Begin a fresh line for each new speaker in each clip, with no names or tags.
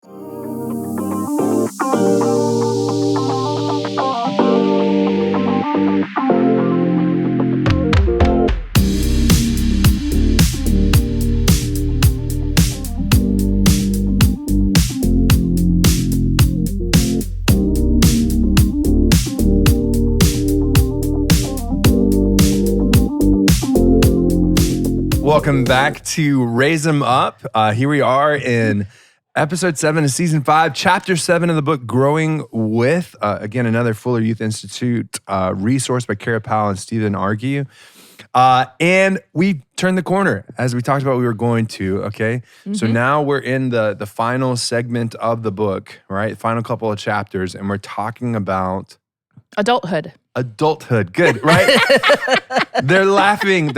Welcome back to Raise 'Em Up. Here we are in episode 7 of season 5, chapter 7 of the book, Growing With. Again, another Fuller Youth Institute resource by Kara Powell and Stephen Argue. And we turned the corner, as we talked about we were going to, okay? Mm-hmm. So now we're in the final segment of the book, right? Final couple of chapters, and we're talking about...
Adulthood,
good, right? They're laughing,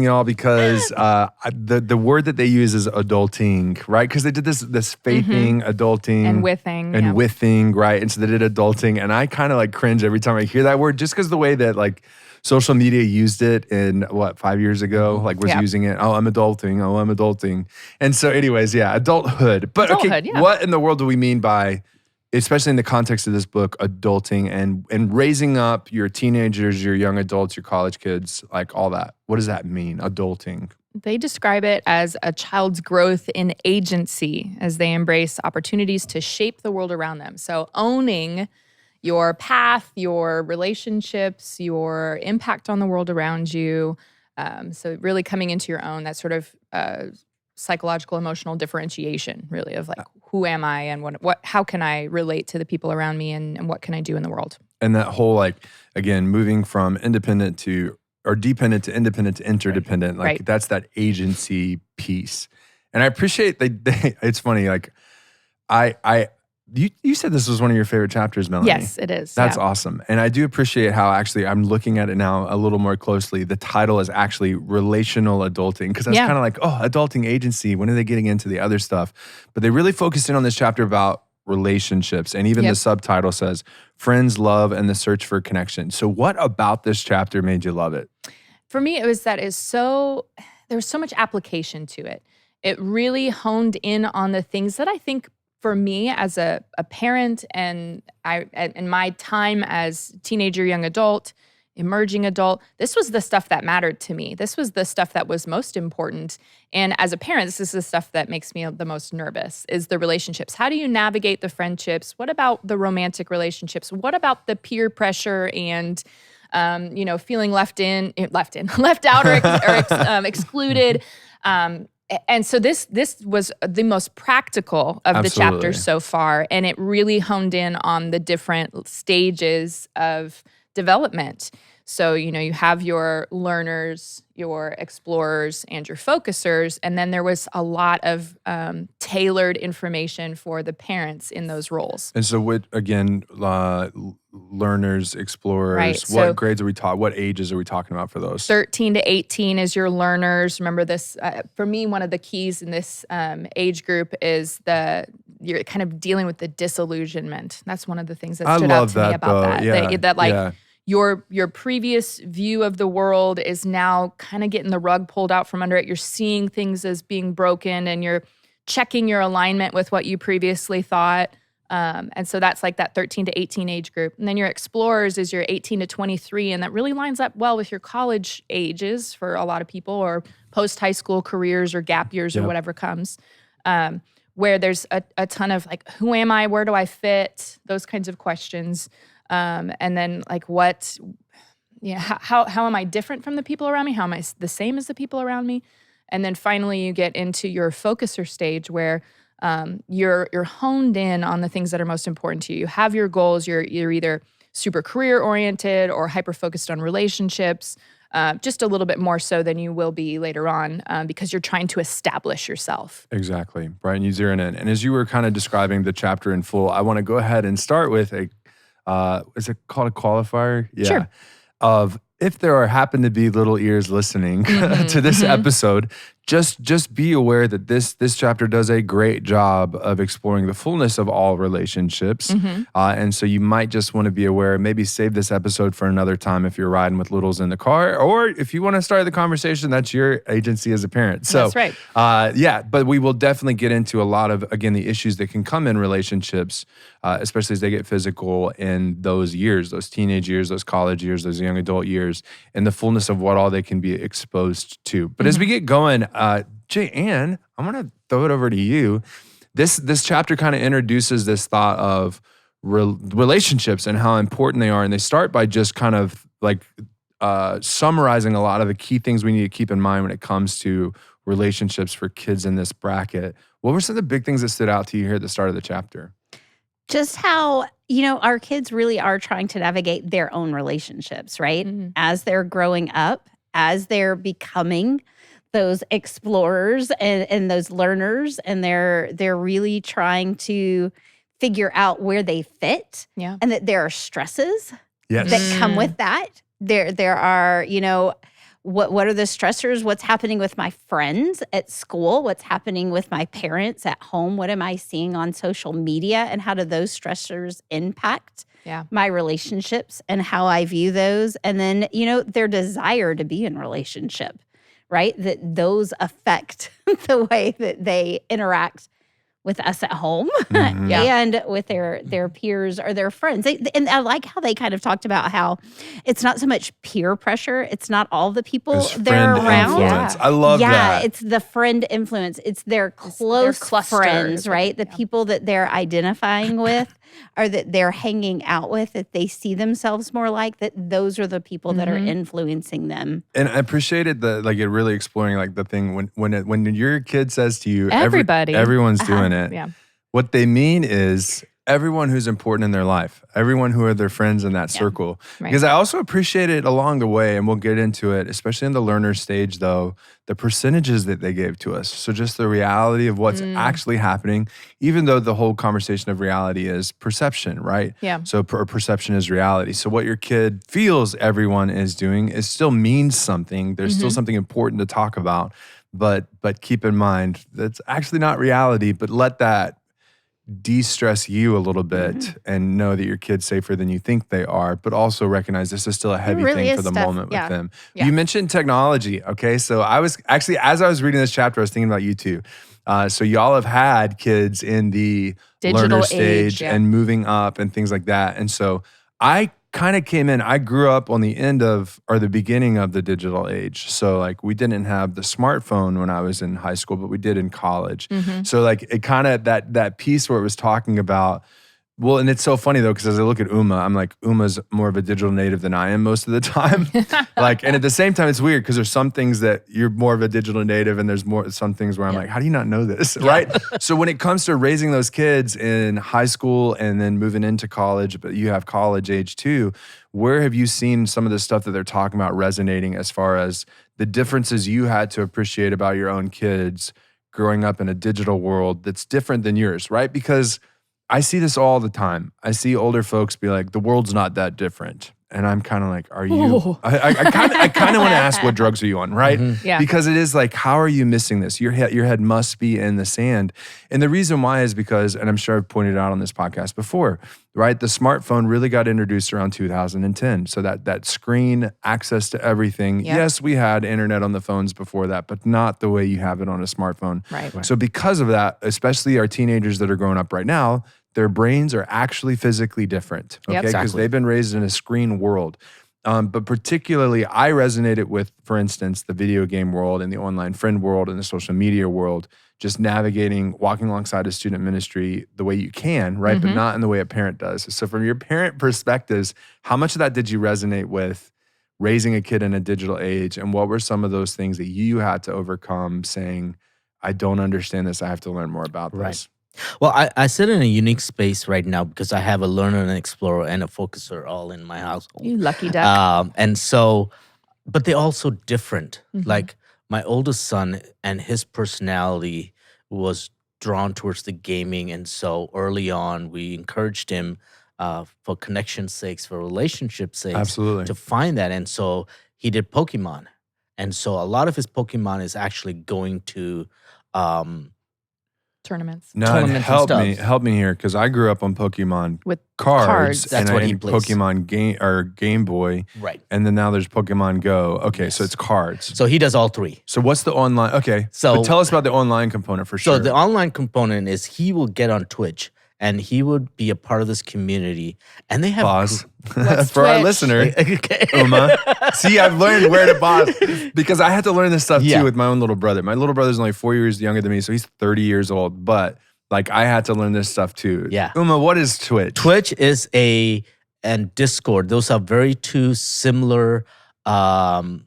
y'all, because the word that they use is adulting, right? Because they did this faithing, adulting,
and withing,
withing, right? And so they did adulting, and I kind of like cringe every time I hear that word, just because the way that like social media used it in 5 years ago, like was using it. Oh, I'm adulting. And so, anyways, adulthood. But what in the world do we mean by, especially in the context of this book, adulting and raising up your teenagers, your young adults, your college kids, like all that? What does that mean, adulting?
They describe it as a child's growth in agency as they embrace opportunities to shape the world around them. So owning your path, your relationships, your impact on the world around you. So really coming into your own, that sort of psychological, emotional differentiation, really, of like, who am I and how can I relate to the people around me and what can I do in the world? And
that whole, like, again, moving from independent to, or dependent to independent to interdependent, like that's that agency piece. And I appreciate it's funny, like, you said this was one of your favorite chapters, Melanie.
Yes, it is.
That's awesome. And I do appreciate how actually I'm looking at it now a little more closely. The title is actually Relational Adulting, because I was kind of like, adulting agency, when are they getting into the other stuff? But they really focused in on this chapter about relationships. And even the subtitle says, Friends, Love, and the Search for Connection. So what about this chapter made you love it?
For me, it was that there was so much application to it. It really honed in on the things that I think, for me as a parent and in my time as teenager, young adult, emerging adult, this was the stuff that mattered to me. This was the stuff that was most important. And as a parent, this is the stuff that makes me the most nervous, is the relationships. How do you navigate the friendships? What about the romantic relationships? What about the peer pressure and feeling left out or excluded? And so this was the most practical of the chapters so far, and it really honed in on the different stages of development. So, you have your learners, your explorers, and your focusers, and then there was a lot of tailored information for the parents in those roles.
And so learners, explorers,
right.
What grades are we talking, what ages are we talking about for those?
13 to 18 is your learners. Remember this, for me, one of the keys in this age group is you're kind of dealing with the disillusionment. That's one of the things that stood out to me about that. Your previous view of the world is now kind of getting the rug pulled out from under it. You're seeing things as being broken, and you're checking your alignment with what you previously thought. And so that's like that 13 to 18 age group. And then your explorers is your 18 to 23, and that really lines up well with your college ages for a lot of people, or post-high school careers or gap years or whatever comes, where there's a ton of like, who am I? Where do I fit? Those kinds of questions. And then like how am I different from the people around me? How am I the same as the people around me? And then finally you get into your focuser stage where you're honed in on the things that are most important to you. You have your goals. You're either super career oriented or hyper focused on relationships, just a little bit more so than you will be later on, because you're trying to establish yourself.
Exactly. Brian, you zeroing in. And as you were kind of describing the chapter in full, I want to go ahead and start with is it called a qualifier? Yeah.
Sure.
Of if there happen to be little ears listening to this episode, just be aware that this chapter does a great job of exploring the fullness of all relationships. And so you might just want to be aware, maybe save this episode for another time if you're riding with littles in the car, or if you want to start the conversation, that's your agency as a parent. So,
that's right.
But we will definitely get into a lot of, again, the issues that can come in relationships, especially as they get physical in those years, those teenage years, those college years, those young adult years, and the fullness of what all they can be exposed to. But as we get going, Jay Ann, I'm going to throw it over to you. This chapter kind of introduces this thought of relationships and how important they are. And they start by just kind of like summarizing a lot of the key things we need to keep in mind when it comes to relationships for kids in this bracket. What were some of the big things that stood out to you here at the start of the chapter?
Just how, our kids really are trying to navigate their own relationships, right? As they're growing up, as they're becoming those explorers and those learners, and they're really trying to figure out where they fit, and that there are stresses that come with that. There are, what are the stressors? What's happening with my friends at school? What's happening with my parents at home? What am I seeing on social media? And how do those stressors impact my relationships and how I view those? And then, their desire to be in relationship, right? That those affect the way that they interact with us at home and with their peers or their friends. And I like how they kind of talked about how it's not so much peer pressure. It's not all the people they're around.
I love that.
Yeah, it's the friend influence. It's their close friends, right? The people that they're identifying with or that they're hanging out with, that they see themselves more like, that those are the people that are influencing them.
And I appreciated it really exploring like the thing when your kid says to you, everyone's doing it.
Yeah.
What they mean is everyone who's important in their life, everyone who are their friends in that circle.
Right.
Because I also appreciate it along the way, and we'll get into it, especially in the learner stage though, the percentages that they gave to us. So just the reality of what's actually happening, even though the whole conversation of reality is perception, right?
Yeah.
So perception is reality. So what your kid feels everyone is doing, it still means something. There's still something important to talk about. But keep in mind, that's actually not reality, but let that de-stress you a little bit and know that your kid's safer than you think they are, but also recognize this is still a heavy thing for the moment with them.
Yeah.
You mentioned technology, okay? So I was actually, as I was reading this chapter, I was thinking about you too. So y'all have had kids in the
digital
learner
age,
stage and moving up and things like that. And so I kind of came in, I grew up on the end of, or the beginning of the digital age. So like we didn't have the smartphone when I was in high school, but we did in college. So like it kind of, that piece where it was talking about, well, and it's so funny though, because as I look at Uma, I'm like, Uma's more of a digital native than I am most of the time. And at the same time, it's weird because there's some things that you're more of a digital native and there's some things where I'm like, how do you not know this, right? So when it comes to raising those kids in high school and then moving into college, but you have college age too, where have you seen some of the stuff that they're talking about resonating as far as the differences you had to appreciate about your own kids growing up in a digital world that's different than yours, right? Because I see this all the time. I see older folks be like, the world's not that different. And I'm kind of like, are you? I kind of want to ask, what drugs are you on, right?
Yeah.
Because it is like, how are you missing this? Your head must be in the sand. And the reason why is because, and I'm sure I've pointed out on this podcast before, right? The smartphone really got introduced around 2010. So that screen, access to everything.
Yep.
Yes, we had internet on the phones before that, but not the way you have it on a smartphone.
Right.
So because of that, especially our teenagers that are growing up right now, their brains are actually physically different, okay? Because they've been raised in a screen world. But particularly, I resonated with, for instance, the video game world and the online friend world and the social media world, just navigating, walking alongside a student ministry the way you can, right? But not in the way a parent does. So from your parent perspectives, how much of that did you resonate with raising a kid in a digital age? And what were some of those things that you had to overcome saying, I don't understand this, I have to learn more about this?
Well, I sit in a unique space right now because I have a learner, an explorer, and a focuser all in my household.
You lucky duck.
And so, but they're also different. Like my oldest son and his personality was drawn towards the gaming. And so early on, we encouraged him for connection's sakes, for relationship's sakes,
Absolutely.
to find that. And so he did Pokemon. And so a lot of his Pokemon is actually going to
Tournaments.
No,
tournaments and
help me here, because I grew up on Pokemon
With
cards.
cards.
That's
and
what
I
he
think
plays.
Pokemon Game Boy,
right.
and then now there's Pokemon Go. Okay, so
Yes.
it's cards.
So he does all three.
So what's the online? Okay,
So-
but tell us about the online component for sure.
So the online component is he will get on Twitch and he would be a part of this community. And they have
pause
What's
for our
Twitch?
listener.
Okay.
Uma. See, I've learned where to pause because I had to learn this stuff
Yeah.
too with my own little brother. My little brother's only 4 years younger than me, so he's 30 years old. But like, I had to learn this stuff too.
Yeah.
Uma, what is Twitch?
Twitch is and Discord. Those are very two similar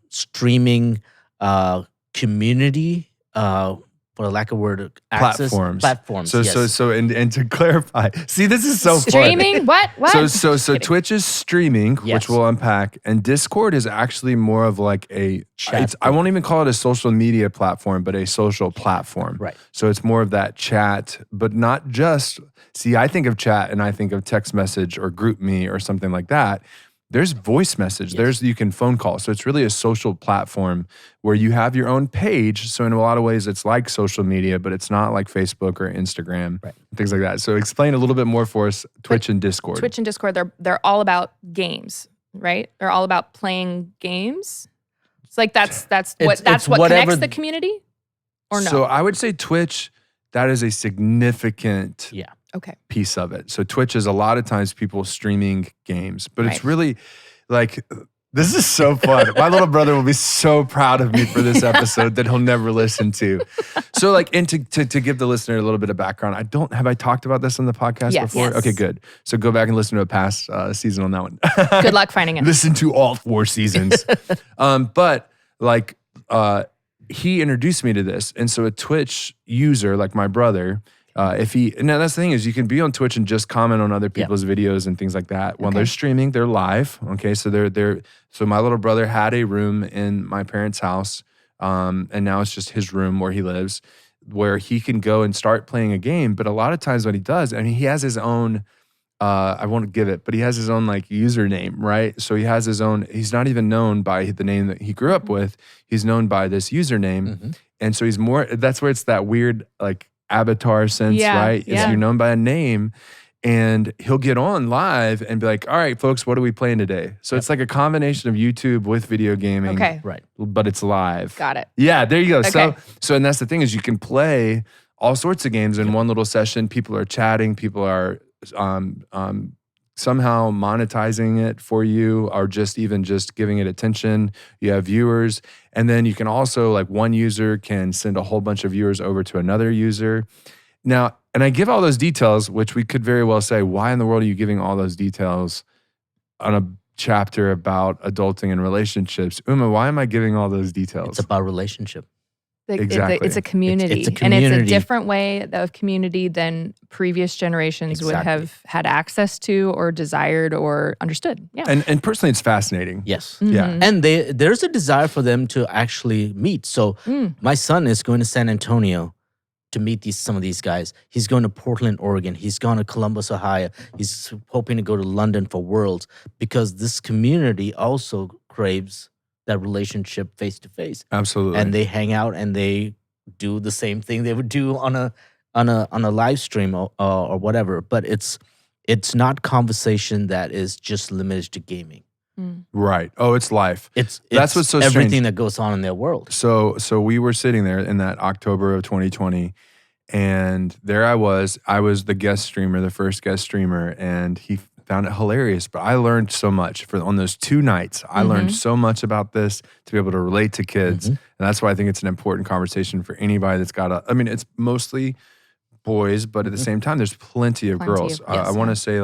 streaming community, for lack of word, access platforms.
So
yes.
and to clarify, see, this is so fun.
Streaming? What?
So
Kidding.
Twitch is streaming,
Yes.
which we'll unpack, and Discord is actually more of like
Chat
I won't even call it a social media platform, but a social platform.
Right.
So it's more of that chat, but not just. See, I think of chat and I think of text message or group me or something like that. There's voice message.
Yes.
You can phone call. So it's really a social platform where you have your own page. So in a lot of ways, it's like social media, but it's not like Facebook or Instagram,
Right.
things like that. So explain a little bit more for us, Twitch and Discord.
Twitch and Discord, they're all about games, right? They're all about playing games. It's like that's what
it's
connects
whatever-
the community, or no?
So I would say Twitch, that is a significant
Yeah.
Okay.
piece of it. So Twitch is a lot of times people streaming games, but it's
Right.
really like, this is so fun. My little brother will be so proud of me for this episode that he'll never listen to. So like, and to give the listener a little bit of background, have I talked about this on the podcast
Yes.
before?
Yes.
Okay, good. So go back and listen to a past season on that one.
Good luck finding it.
Listen to all 4 seasons. But like, he introduced me to this. And so a Twitch user like my brother, that's the thing is you can be on Twitch and just comment on other people's videos and things like that. When they're streaming, they're live. Okay. So so my little brother had a room in my parents' house. And now it's just his room where he lives, where he can go and start playing a game. But a lot of times what he does, I mean, he has his own, I won't give it, but he has his own like username, right? So he has his own, he's not even known by the name that he grew up with. He's known by this username.
Mm-hmm.
And so that's where it's that weird like avatar sense, right?
Yeah.
You're known by a name, and he'll get on live and be like, all right, folks, what are we playing today? So it's like a combination of YouTube with video gaming.
Okay.
Right.
But it's live.
Got it.
Yeah, there you go.
Okay.
So and that's the thing is you can play all sorts of games in one little session. People are chatting. People are somehow monetizing it for you, or just giving it attention. You have viewers, and then you can also, like, one user can send a whole bunch of viewers over to another user. Now, and I give all those details, which we could very well say, why in the world are you giving all those details on a chapter about adulting and relationships? Uma, why am I giving all those details?
It's about relationship.
Exactly.
It's a community.
It's a
And it's a
community.
different way of community than previous generations would
Exactly.
have had access to or desired or understood. Yeah.
And personally, it's fascinating.
Yes.
Yeah.
Mhm.
And there's a desire for them to actually meet. So my son is going to San Antonio to meet some of these guys. He's going to Portland, Oregon. He's going to Columbus, Ohio. He's hoping to go to London for Worlds, because this community also craves that relationship face to face.
Absolutely.
And they hang out and they do the same thing they would do on a live stream or whatever. But it's not conversation that is just limited to gaming.
Right. Oh, it's life.
That's
That's what's so
everything
strange.
that goes on in their world.
So we were sitting there in that October of 2020, and there I was the guest streamer, the first guest streamer, and he found it hilarious. But I learned so much on those 2 nights. I learned so much about this to be able to relate to kids. And that's why I think it's an important conversation for anybody that's it's mostly boys, but at the same time, there's plenty of girls.
Yes.
I want to say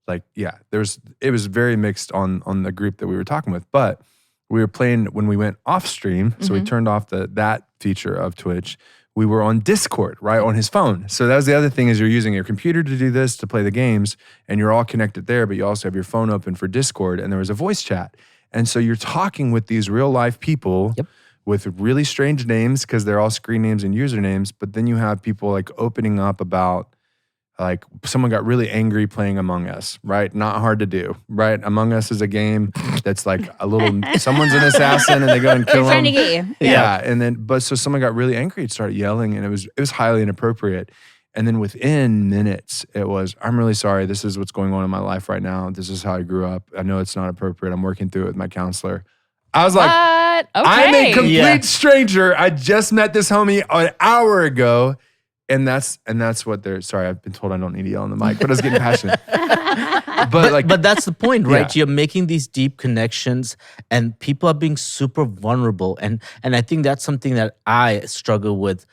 it was very mixed on the group that we were talking with, but we were playing when we went off stream. So we turned off that feature of Twitch. We were on Discord, right, on his phone. So that was the other thing, is you're using your computer to do this, to play the games, and you're all connected there, but you also have your phone open for Discord, and there was a voice chat. And so you're talking with these real life people with really strange names, because they're all screen names and usernames, but then you have people like opening up about like someone got really angry playing Among Us, right? Not hard to do, right? Among Us is a game that's like a little, someone's an assassin and they go and kill
They're trying
them.
to get you.
Yeah. And then, but so someone got really angry and started yelling, and it was highly inappropriate. And then within minutes, it was, I'm really sorry. This is what's going on in my life right now. This is how I grew up. I know it's not appropriate. I'm working through it with my counselor. I was like,
What?
I'm a
Okay.
complete stranger. I just met this homie an hour ago. And that's what they're, sorry, I've been told I don't need to yell on the mic, but I was getting passionate.
But that's the point, right?
Yeah.
You're making these deep connections, and people are being super vulnerable. And I think that's something that I struggle with,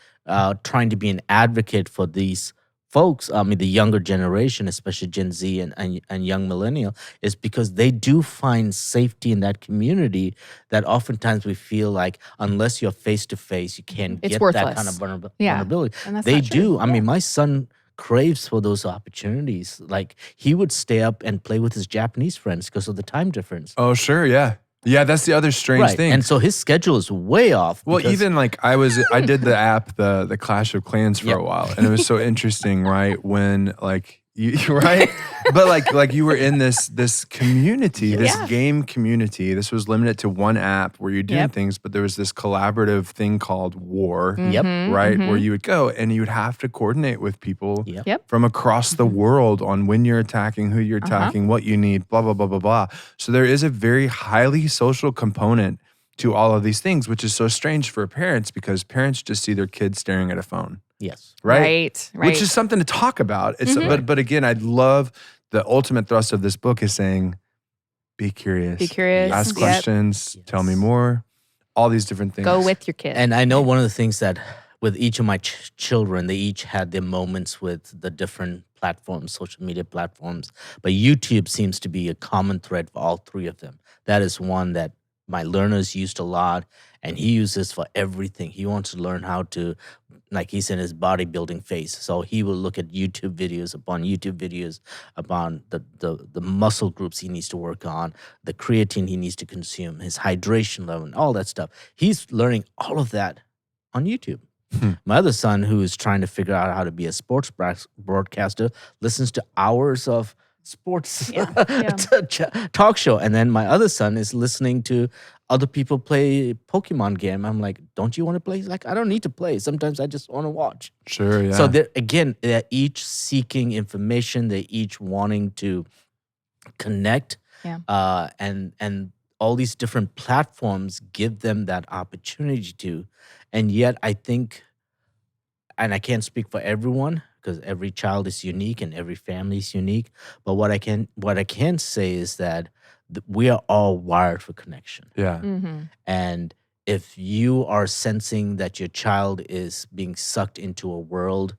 trying to be an advocate for these folks. I mean, the younger generation, especially Gen Z and young millennial, is because they do find safety in that community that oftentimes we feel like unless you're face to face, you can't
It's
get
worthless.
that kind of
Yeah.
vulnerability.
And that's
They
not true.
do. I mean, my son craves for those opportunities. Like he would stay up and play with his Japanese friends because of the time difference.
Oh, sure. Yeah. Yeah. That's the other strange thing.
And so his schedule is way off.
Well,
because-
even like I did the app, the Clash of Clans for a while, and it was so interesting, right? When like you right, but like you were in this community, this game community. This was limited to one app where you're doing things, but there was this collaborative thing called War,
Yep.
right? Where you would go and you would have to coordinate with people
Yep.
from across the world on when you're attacking, who you're attacking, what you need, blah, blah, blah, blah, blah. So there is a very highly social component to all of these things, which is so strange for parents because parents just see their kids staring at a phone.
Yes.
Right?
Right.
Which is something to talk about. It's but again, I love the ultimate thrust of this book is saying, be curious.
Be curious.
Ask
Yep.
questions. Tell me more. All these different things.
Go with your kid.
And I know one of the things that with each of my children, they each had their moments with the different platforms, social media platforms. But YouTube seems to be a common thread for all three of them. That is one that my learners used a lot, and he uses for everything. He wants to learn how to, like he's in his bodybuilding phase, so he will look at YouTube videos upon YouTube videos upon the muscle groups he needs to work on, the creatine he needs to consume, his hydration level, and all that stuff. He's learning all of that on YouTube. My other son, who is trying to figure out how to be a sports broadcaster, listens to hours of sports talk show. And then my other son is listening to other people play Pokemon game. I'm like, don't you want to play? He's like, I don't need to play. Sometimes I just want to watch.
Sure, yeah.
So they're each seeking information. They're each wanting to connect.
Yeah.
And all these different platforms give them that opportunity to. And yet I think, and I can't speak for everyone, because every child is unique and every family is unique. But what I can say is that we are all wired for connection.
Yeah.
And if you are sensing that your child is being sucked into a world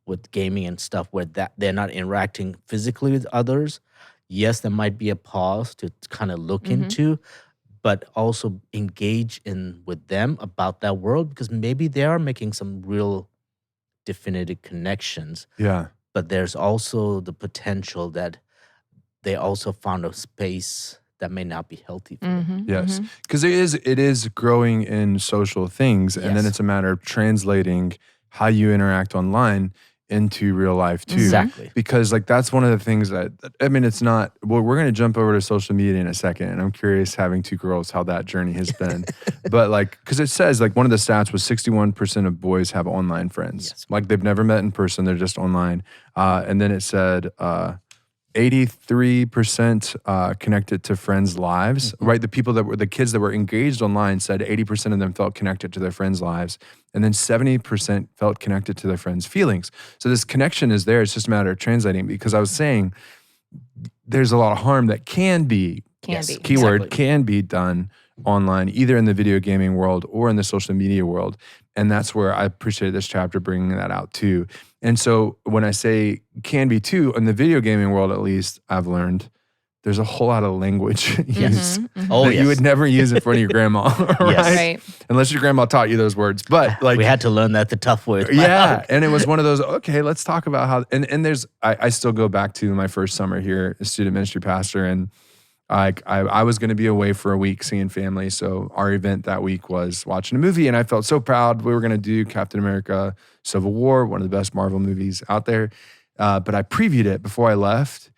with gaming and stuff where they're not interacting physically with others, yes, there might be a pause to kind of look into, but also engage with them about that world, because maybe they are making some real definitive connections.
Yeah.
But there's also the potential that they also found a space that may not be healthy for them.
Yes. Because it is growing in social things. And then
Yes.
it's a matter of translating how you interact online into real life too.
Exactly.
Because like that's one of the things that, I mean, it's not, well, we're going to jump over to social media in a second. And I'm curious, having two girls, how that journey has been. But like, because it says like one of the stats was 61% of boys have online friends.
Yes.
Like they've never met in person. They're just online. And then it said, 83% connected to friends' lives, right? The kids that were engaged online said 80% of them felt connected to their friends' lives. And then 70% felt connected to their friends' feelings. So this connection is there. It's just a matter of translating, because I was saying there's a lot of harm that can be, keyword,
exactly.
can be done online, either in the video gaming world or in the social media world. And that's where I appreciate this chapter bringing that out too. And so when I say can be too, in the video gaming world at least, I've learned there's a whole lot of language used
Oh,
that
yes.
you would never use in front of your grandma, right?
Right.
Unless your grandma taught you those words. But like,
We had to learn that the tough way.
yeah. And it was one of those, okay, let's talk about how, and there's, I still go back to my first summer here as student ministry pastor, and I was going to be away for a week seeing family. So our event that week was watching a movie, and I felt so proud. We were going to do Captain America Civil War, one of the best Marvel movies out there. but I previewed it before I left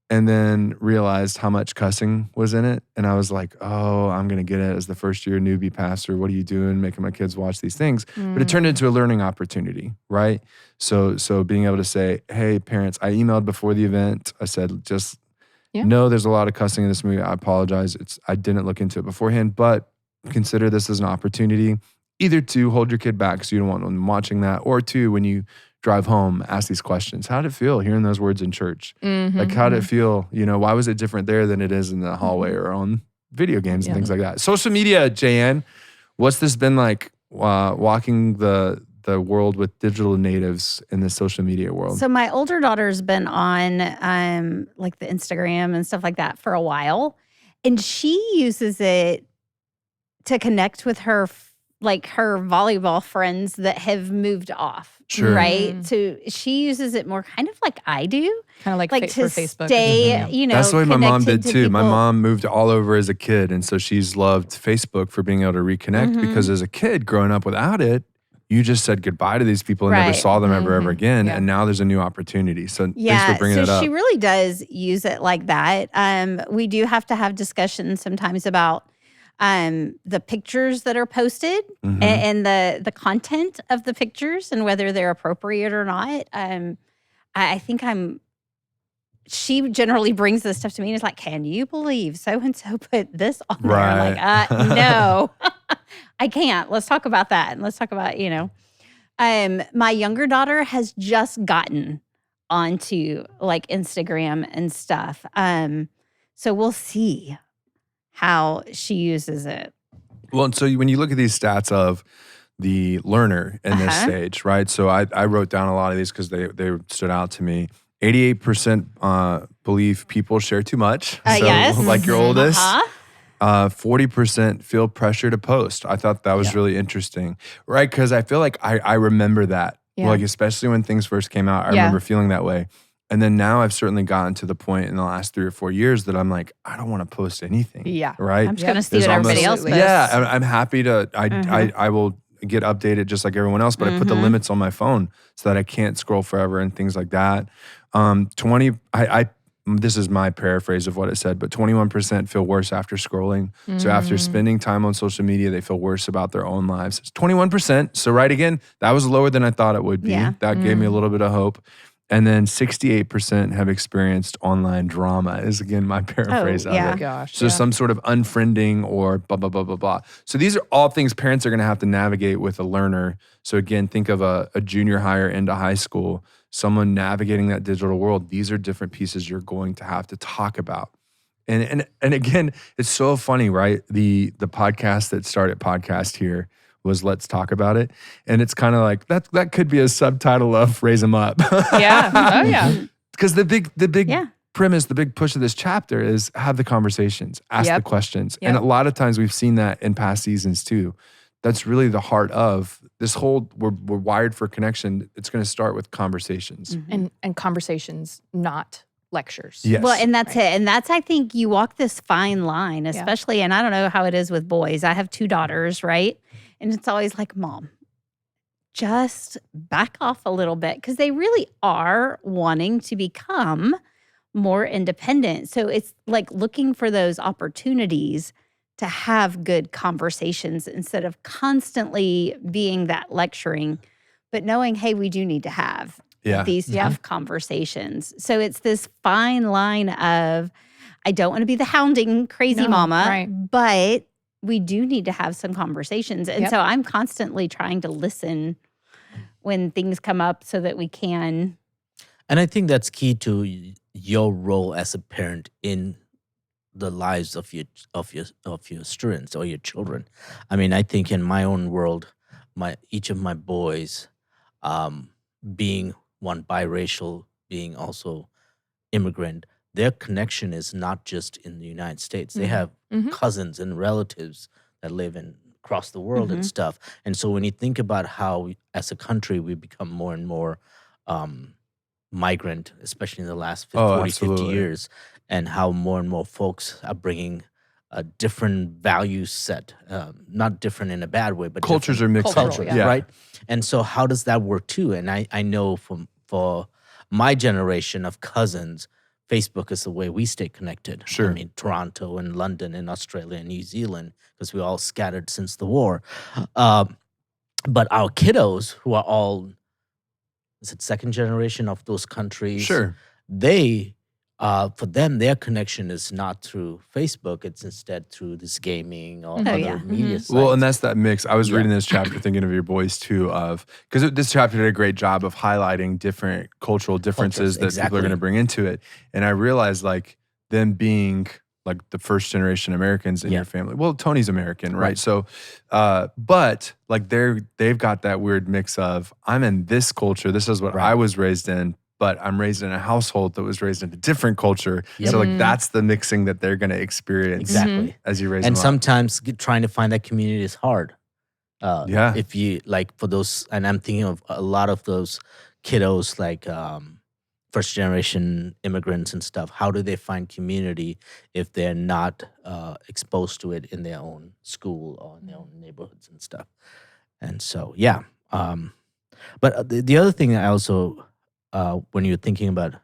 and then realized how much cussing was in it. And I was like, oh, I'm going to get it as the first year newbie pastor. What are you doing making my kids watch these things? But it turned into a learning opportunity, right? So being able to say, hey, parents, I emailed before the event. I said, just know there's a lot of cussing in this movie. I apologize. I didn't look into it beforehand, but consider this as an opportunity either to hold your kid back so you don't want them watching that, or two, when you drive home, ask these questions. How did it feel hearing those words in church? Like, how did it feel? Why was it different there than it is in the hallway or on video games and things like that? Social media, JN, what's this been like walking the world with digital natives in the social media world?
So my older daughter's been on like the Instagram and stuff like that for a while. And she uses it to connect with her volleyball friends that have moved off.
Sure.
Right. So she uses it more kind of like I do.
Kind of like
to
for Facebook.
Stay,
That's the way my mom did too. My
people.
mom moved all over as a kid. And so she's loved Facebook for being able to reconnect because as a kid growing up without it, you just said goodbye to these people and never saw them ever again. Yeah. And now there's a new opportunity. So thanks for bringing it up.
She really does use it like that. We do have to have discussions sometimes about the pictures that are posted and the content of the pictures and whether they're appropriate or not. I think she generally brings this stuff to me and is like, can you believe so-and-so put this on there?
Right.
I'm like, no, I can't. Let's talk about that. And let's talk about, my younger daughter has just gotten onto like Instagram and stuff. So we'll see how she uses it.
Well, so when you look at these stats of the learner in this stage, right? So I wrote down a lot of these because they stood out to me. 88% believe people share too much. So
yes.
Like your oldest. 40% feel pressure to post. I thought that was really interesting, right? Because I feel like I remember that.
Yeah.
Like especially when things first came out, I remember feeling that way. And then now I've certainly gotten to the point in the last 3 or 4 years that I'm like, I don't want to post anything.
Yeah.
Right?
I'm just going to see what everybody else posts.
Yeah. I'm happy to, I will get updated just like everyone else, but I put the limits on my phone so that I can't scroll forever and things like that. This is my paraphrase of what it said, but 21% feel worse after scrolling. So after spending time on social media, they feel worse about their own lives. It's 21%. So right again, that was lower than I thought it would be.
Yeah.
That gave me a little bit of hope. And then 68% have experienced online drama is again my paraphrase of it.
Gosh.
So some sort of unfriending or blah, blah, blah, blah, blah. So these are all things parents are going to have to navigate with a learner. So again, think of a junior higher into high school, someone navigating that digital world. These are different pieces you're going to have to talk about. And again, it's so funny, right? The podcast that started podcast here was Let's Talk About It. And it's kind of like, that could be a subtitle of Raise 'Em Up.
Yeah. Oh, yeah.
Because the big premise, the big push of this chapter is have the conversations, ask the questions.
Yep.
And a lot of times we've seen that in past seasons too. That's really the heart of this whole, we're wired for connection. It's going to start with conversations.
And conversations, not lectures.
Yes.
Well, and that's it. And that's, I think you walk this fine line, especially, and I don't know how it is with boys. I have 2 daughters, right? And it's always like, Mom, just back off a little bit because they really are wanting to become more independent. So it's like looking for those opportunities to have good conversations instead of constantly being that lecturing, but knowing, hey, we do need to have these tough conversations. So it's this fine line of, I don't want to be the hounding crazy mama, but we do need to have some conversations. And so I'm constantly trying to listen when things come up so that we can.
And I think that's key to your role as a parent in the lives of your students or your children. I mean, I think in my own world, each of my boys, being one biracial, being also immigrant, their connection is not just in the United States. They have cousins and relatives that live across the world and stuff. And so when you think about how, as a country, we become more and more migrant, especially in the last 50 years, and how more and more folks are bringing a different value set, not different in a bad way, but
cultures are mixed.
Culture, right? And so how does that work too? And I know for my generation of cousins, Facebook is the way we stay connected.
Sure.
I mean, Toronto and London and Australia and New Zealand, because we all scattered since the war. But our kiddos, who are all, is it second generation of those countries?
Sure.
They, for them, their connection is not through Facebook. It's instead through this gaming or other media sites.
Well, and that's that mix. I was reading this chapter thinking of your boys too, because this chapter did a great job of highlighting different cultural differences that people are going to bring into it. And I realized like them being like the first generation Americans in your family. Well, Tony's American, right? So, but like they've got that weird mix of I'm in this culture. This is what I was raised in, but I'm raised in a household that was raised in a different culture. So like that's the mixing that they're going to experience as you raise them
and
up.
sometimes trying to find that community is hard. If you like for those, and I'm thinking of a lot of those kiddos like first generation immigrants and stuff. How do they find community if they're not exposed to it in their own school or in their own neighborhoods and stuff? And so, but the other thing I also, when you're thinking about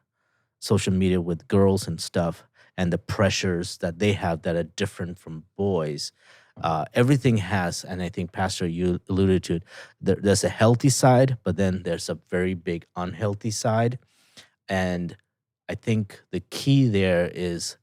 social media with girls and stuff and the pressures that they have that are different from boys, everything has, and I think Pastor, you alluded to it, there's a healthy side, but then there's a very big unhealthy side. And I think the key there is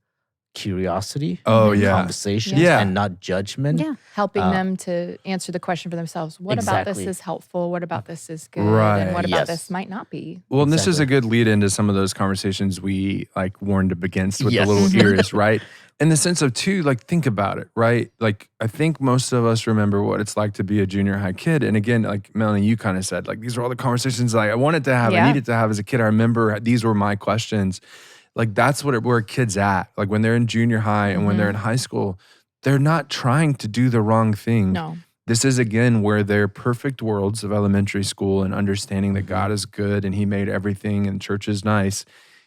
curiosity, conversation, and not judgment.
Yeah, helping them to answer the question for themselves. What about this is helpful? What about this is good?
Right.
And what about this might not be?
Well, and this is a good lead into some of those conversations we like warned up against with the little ears, right? In the sense of too, like think about it, right? Like I think most of us remember what it's like to be a junior high kid. And again, like Melanie, you kind of said, like these are all the conversations like I wanted to have, I needed to have as a kid. I remember these were my questions. Like that's where a kid's at. Like when they're in junior high and when they're in high school, they're not trying to do the wrong thing.
No.
This is again where their perfect worlds of elementary school and understanding that God is good and he made everything and church is nice.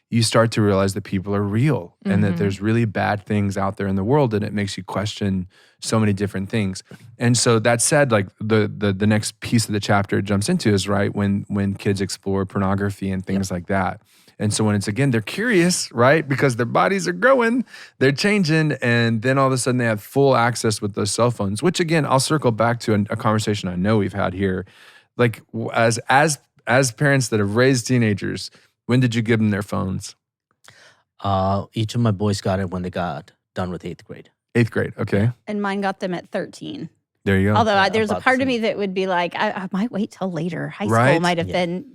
You start to realize that people are real and that there's really bad things out there in the world, and it makes you question so many different things. And so that said, like the next piece of the chapter it jumps into is right when kids explore pornography and things like that. And so when it's again, they're curious, right? Because their bodies are growing, they're changing, and then all of a sudden they have full access with those cell phones, which again, I'll circle back to a conversation I know we've had here. Like as parents that have raised teenagers, when did you give them their phones?
Each of my boys got it when they got done with 8th grade.
8th grade, okay.
And mine got them at 13.
There you go.
Although there's a part of me that would be like, I might wait till later. High school might have been,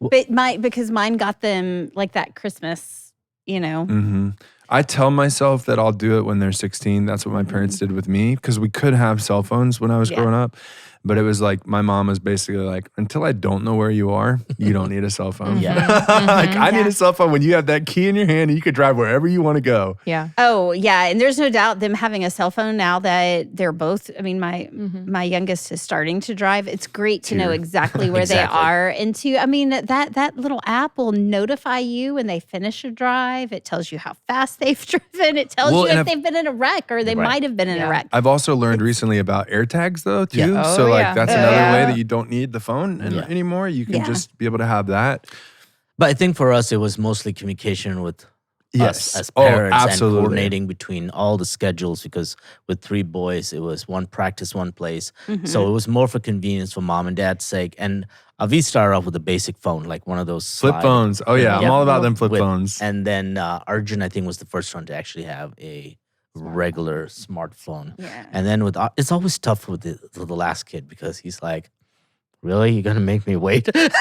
But because mine got them like that Christmas, you know.
Mm-hmm. I tell myself that I'll do it when they're 16. That's what my parents did with me because we could have cell phones when I was growing up. But it was like my mom was basically like, until I don't know where you are, you don't need a cell phone. I need a cell phone when you have that key in your hand and you can drive wherever you want to go.
Yeah.
Oh, yeah. And there's no doubt them having a cell phone now that they're both, I mean, my youngest is starting to drive. It's great to know exactly where they are. And I mean, that little app will notify you when they finish a drive. It tells you how fast they've driven. It tells you if they've been in a wreck or they might have been in a wreck.
I've also learned recently about AirTags though, too.
Yeah.
So like that's another way that you don't need the phone anymore. You can just be able to have that.
But I think for us, it was mostly communication with us as parents and coordinating between all the schedules because with 3 boys, it was one practice, one place. So it was more for convenience for mom and dad's sake. And we started off with a basic phone, like one of those
flip phones. Oh, yeah. I'm all about them flip phones.
And then Arjun, I think, was the first one to actually have a regular smartphone. And then it's always tough with the last kid because he's like, really? You're going to make me wait?
But,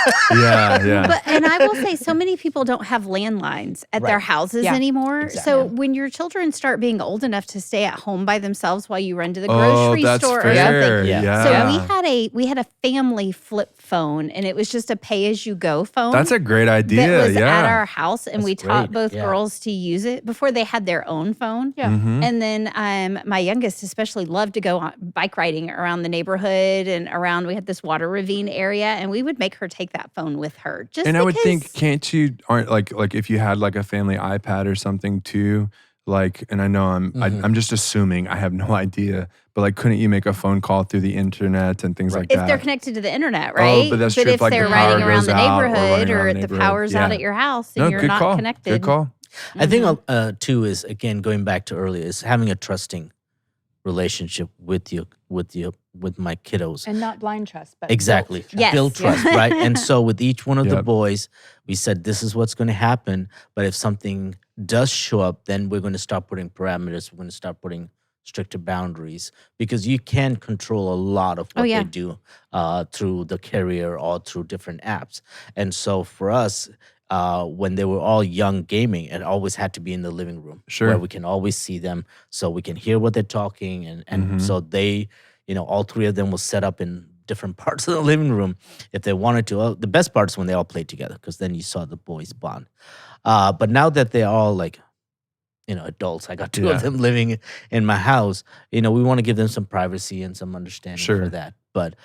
and I will say, so many people don't have landlines at their houses anymore.
Exactly.
So when your children start being old enough to stay at home by themselves while you run to the grocery store or something. So we had a family flip phone, and it was just a pay-as-you-go phone.
That's a great idea.
That was at our house, and
That's
we taught
great.
both girls to use it before they had their own phone. And then my youngest especially loved to go on bike riding around the neighborhood and around. We had this water ravine area, and we would make her take that phone with her. Just
and
because,
I would think, can't you, aren't like if you had like a family iPad or something too, Like, and I know I'm just assuming, I have no idea, but like, couldn't you make a phone call through the internet and things like that?
If they're connected to the internet, right?
but that's true.
If
like,
they're
the power
riding around
goes
the
out
neighborhood
running
or
around
the power's out at your house and you're
good
not
call.
connected.
Good call.
I think too is, again, going back to earlier, is having a trusting relationship with my kiddos.
And not blind trust, but
Exactly.
built trust.
Yes.
Build trust, right? And so with each one of the
Yep.
boys, we said, this is what's going to happen. But if something does show up, then we're going to start putting parameters. We're going to start putting stricter boundaries, because you can control a lot of what they do through the carrier or through different apps. And so for us, when they were all young gaming, it always had to be in the living room,
Sure.
where we can always see them, so we can hear what they're talking, and so they, all three of them will set up in different parts of the living room if they wanted to. The best part is when they all played together, because then you saw the boys bond. But now that they're all like, adults, I got two of them living in my house. We want to give them some privacy and some understanding for that. But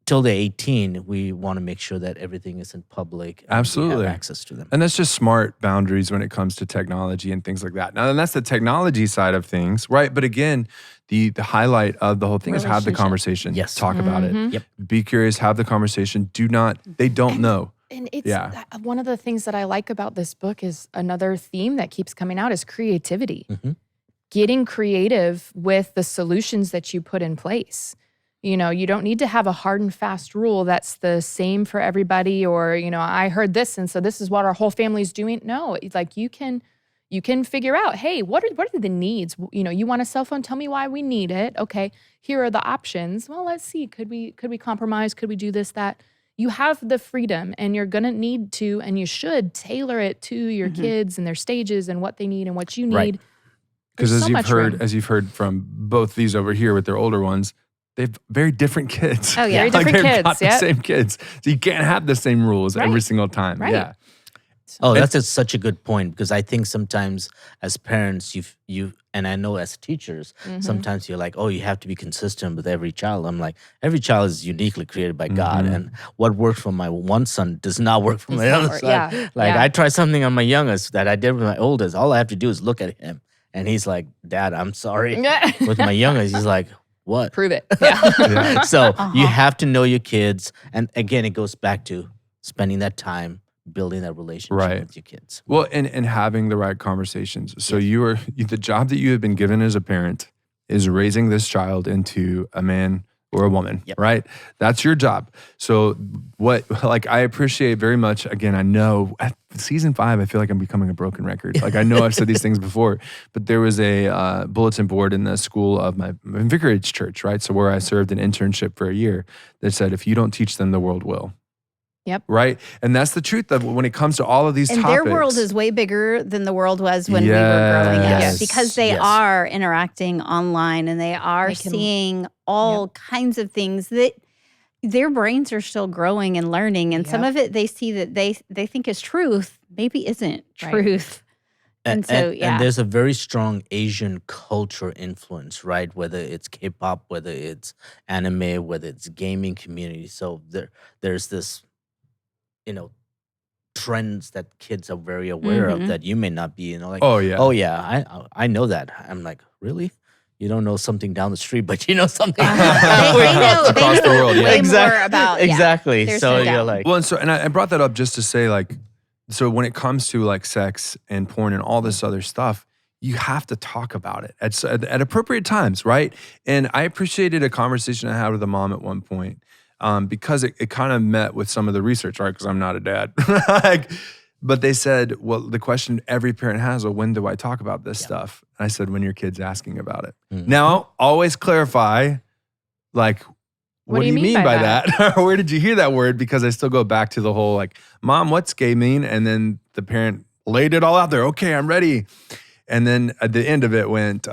till they're 18, we want to make sure that everything is in public. And
Absolutely.
we have access to them.
And that's just smart boundaries when it comes to technology and things like that. Now, and that's the technology side of things, right? But again, the highlight of the whole thing is have the conversation.
Yes.
Talk about it.
Yep.
Be curious, have the conversation. They don't know.
And it's one of the things that I like about this book is another theme that keeps coming out is creativity.
Mm-hmm.
Getting creative with the solutions that you put in place. You don't need to have a hard and fast rule that's the same for everybody, or, I heard this and so this is what our whole family's doing. No, it's like you can figure out, hey, what are the needs? You want a cell phone? Tell me why we need it. Okay, here are the options. Well, let's see. Could we compromise? Could we do this, that? You have the freedom, and you're going to need to, and you should tailor it to your kids and their stages and what they need and what you need.
Right.
Because as you've heard from both these over here with their older ones, they've very different kids.
Oh, yeah.
Very different
they're
kids.
not the same kids. So you can't have the same rules every single time.
Right.
Yeah.
Oh, that's such a good point, because I think sometimes as parents, you and I know as teachers, sometimes you're like, oh, you have to be consistent with every child. I'm like, every child is uniquely created by God, and what works for my one son does not work for my other son.
Yeah.
I try something on my youngest that I did with my oldest. All I have to do is look at him, and he's like, Dad, I'm sorry. With my youngest, he's like, what?
Prove it. Yeah.
So you have to know your kids, and again, it goes back to spending that time building that relationship with your kids.
Well, and having the right conversations. So the job that you have been given as a parent is raising this child into a man or a woman, right? That's your job. So I appreciate very much, again, I know at season 5, I feel like I'm becoming a broken record. Like I know I've said these things before, but there was a bulletin board in the school of my vicarage church, right? So where I served an internship for a year that said, if you don't teach them, the world will.
Yep.
Right. And that's the truth of when it comes to all of these topics.
Their world is way bigger than the world was when we were growing up.
Yes.
Because they are interacting online and they are seeing all kinds of things that their brains are still growing and learning. And some of it they see that they think is truth, maybe isn't truth. And so,
and there's a very strong Asian culture influence, right? Whether it's K-pop, whether it's anime, whether it's gaming community. So there's this trends that kids are very aware of that you may not be, like, oh yeah, I know that. I'm like, really? You don't know something down the street, but you know something
they know
across the world.
way
Exactly.
more about
exactly.
There's
So
no
you're
doubt.
like,
Well, and I brought that up just to say, like, so when it comes to like sex and porn and all this other stuff, you have to talk about it at appropriate times, right? And I appreciated a conversation I had with a mom at one point. Because it kind of met with some of the research, right? Because I'm not a dad. But they said, well, the question every parent has, well, when do I talk about this stuff? And I said, when your kid's asking about it. Now, always clarify, like, what do you mean by that? Where did you hear that word? Because I still go back to the whole, like, Mom, what's gaming? And then the parent laid it all out there. Okay, I'm ready. And then at the end of it went,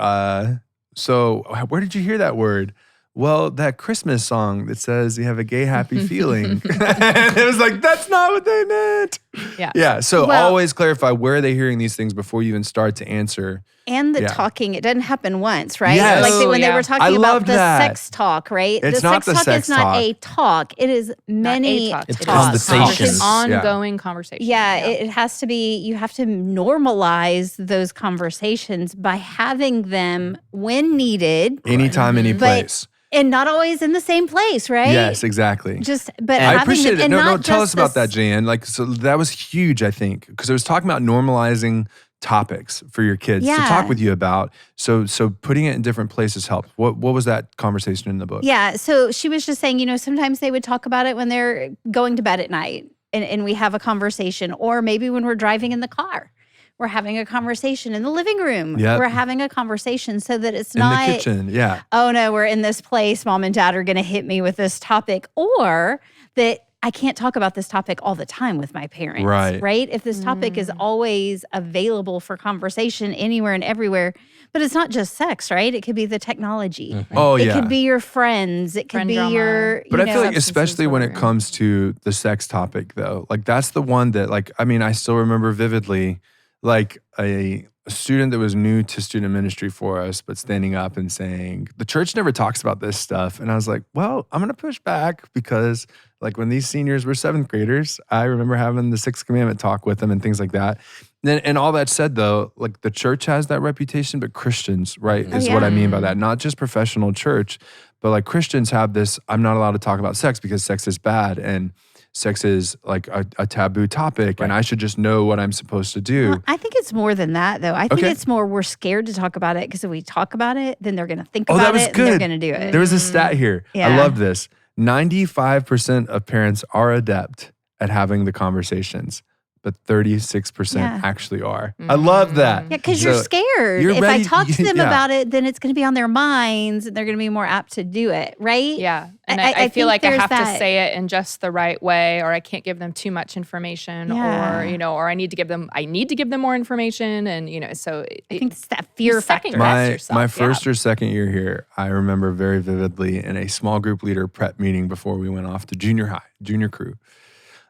so where did you hear that word? Well, that Christmas song that says you have a gay, happy feeling. And it was like, that's not what they meant.
Yeah.
Yeah. So
Well-
always clarify where are they hearing these things before you even start to answer.
And the
Yeah.
talking, it doesn't happen once, right?
Yes.
Like
Oh,
when they
yeah.
were
I
talking about
loved
the
that.
sex talk, right?
It's
the
not
sex
the
talk
sex
is not
talk.
a talk. It is many
talk.
It's
talks.
conversations.
Ongoing conversation.
Yeah, it has to be, you have to normalize those conversations by having them when needed
Anytime, any
But-
place.
and not always in the same place, right?
Yes, exactly.
But
I
having
appreciate
them,
it.
and
No,
not
tell us
just
about that,
this-
Jan. Like, so that was huge, I think, because I was talking about normalizing topics for your kids to
Yeah.
talk with you about. So putting it in different places helped. What was that conversation in the book?
Yeah, so she was just saying, sometimes they would talk about it when they're going to bed at night and we have a conversation, or maybe when we're driving in the car. We're having a conversation in the living room.
Yep.
We're having a conversation so that it's
In
not
the kitchen, yeah.
oh no, we're in this place, mom and dad are going to hit me with this topic, or that I can't talk about this topic all the time with my parents.
Right.
If this topic is always available for conversation anywhere and everywhere, but it's not just sex, right? It could be the technology.
Oh,
It
yeah.
could be your friends. It could
Friend
be
drama.
your,
But I feel like,
substances,
especially when it
whatever.
comes to the sex topic, though, like that's the one that, like, I mean, I still remember vividly, like a student that was new to student ministry for us, but standing up and saying, the church never talks about this stuff. And I was like, well, I'm going to push back because, like, when these seniors were seventh graders, I remember having the Sixth Commandment talk with them and things like that. And all that said, though, like the church has that reputation, but Christians, right, is what I mean by that. Not just professional church, but like Christians have this, I'm not allowed to talk about sex because sex is bad and sex is like a taboo topic and I should just know what I'm supposed to do.
Well, I think it's more than that, though. I think
Okay.
it's more we're scared to talk about it because if we talk about it, then they're going to think
Oh, that
about
was
it and they're
good.
going to do it.
There was a stat here. I
Yeah.
love this. 95% of parents are adept at having the conversations, but 36%
Yeah.
actually are. I love that.
Yeah, because you're
So
scared.
you're
If
ready-
I talk to them
yeah.
about it, then it's going to be on their minds and they're going to be more apt to do it, right?
Yeah. And
I
I feel
think
like I
there's
have
that-
to say it in just the right way, or I can't give them too much information,
Yeah.
or I need to give them more information. And, so
I think it's that fear
second
factor.
guess yourself.
My first or second year here, I remember very vividly in a small group leader prep meeting before we went off to junior crew.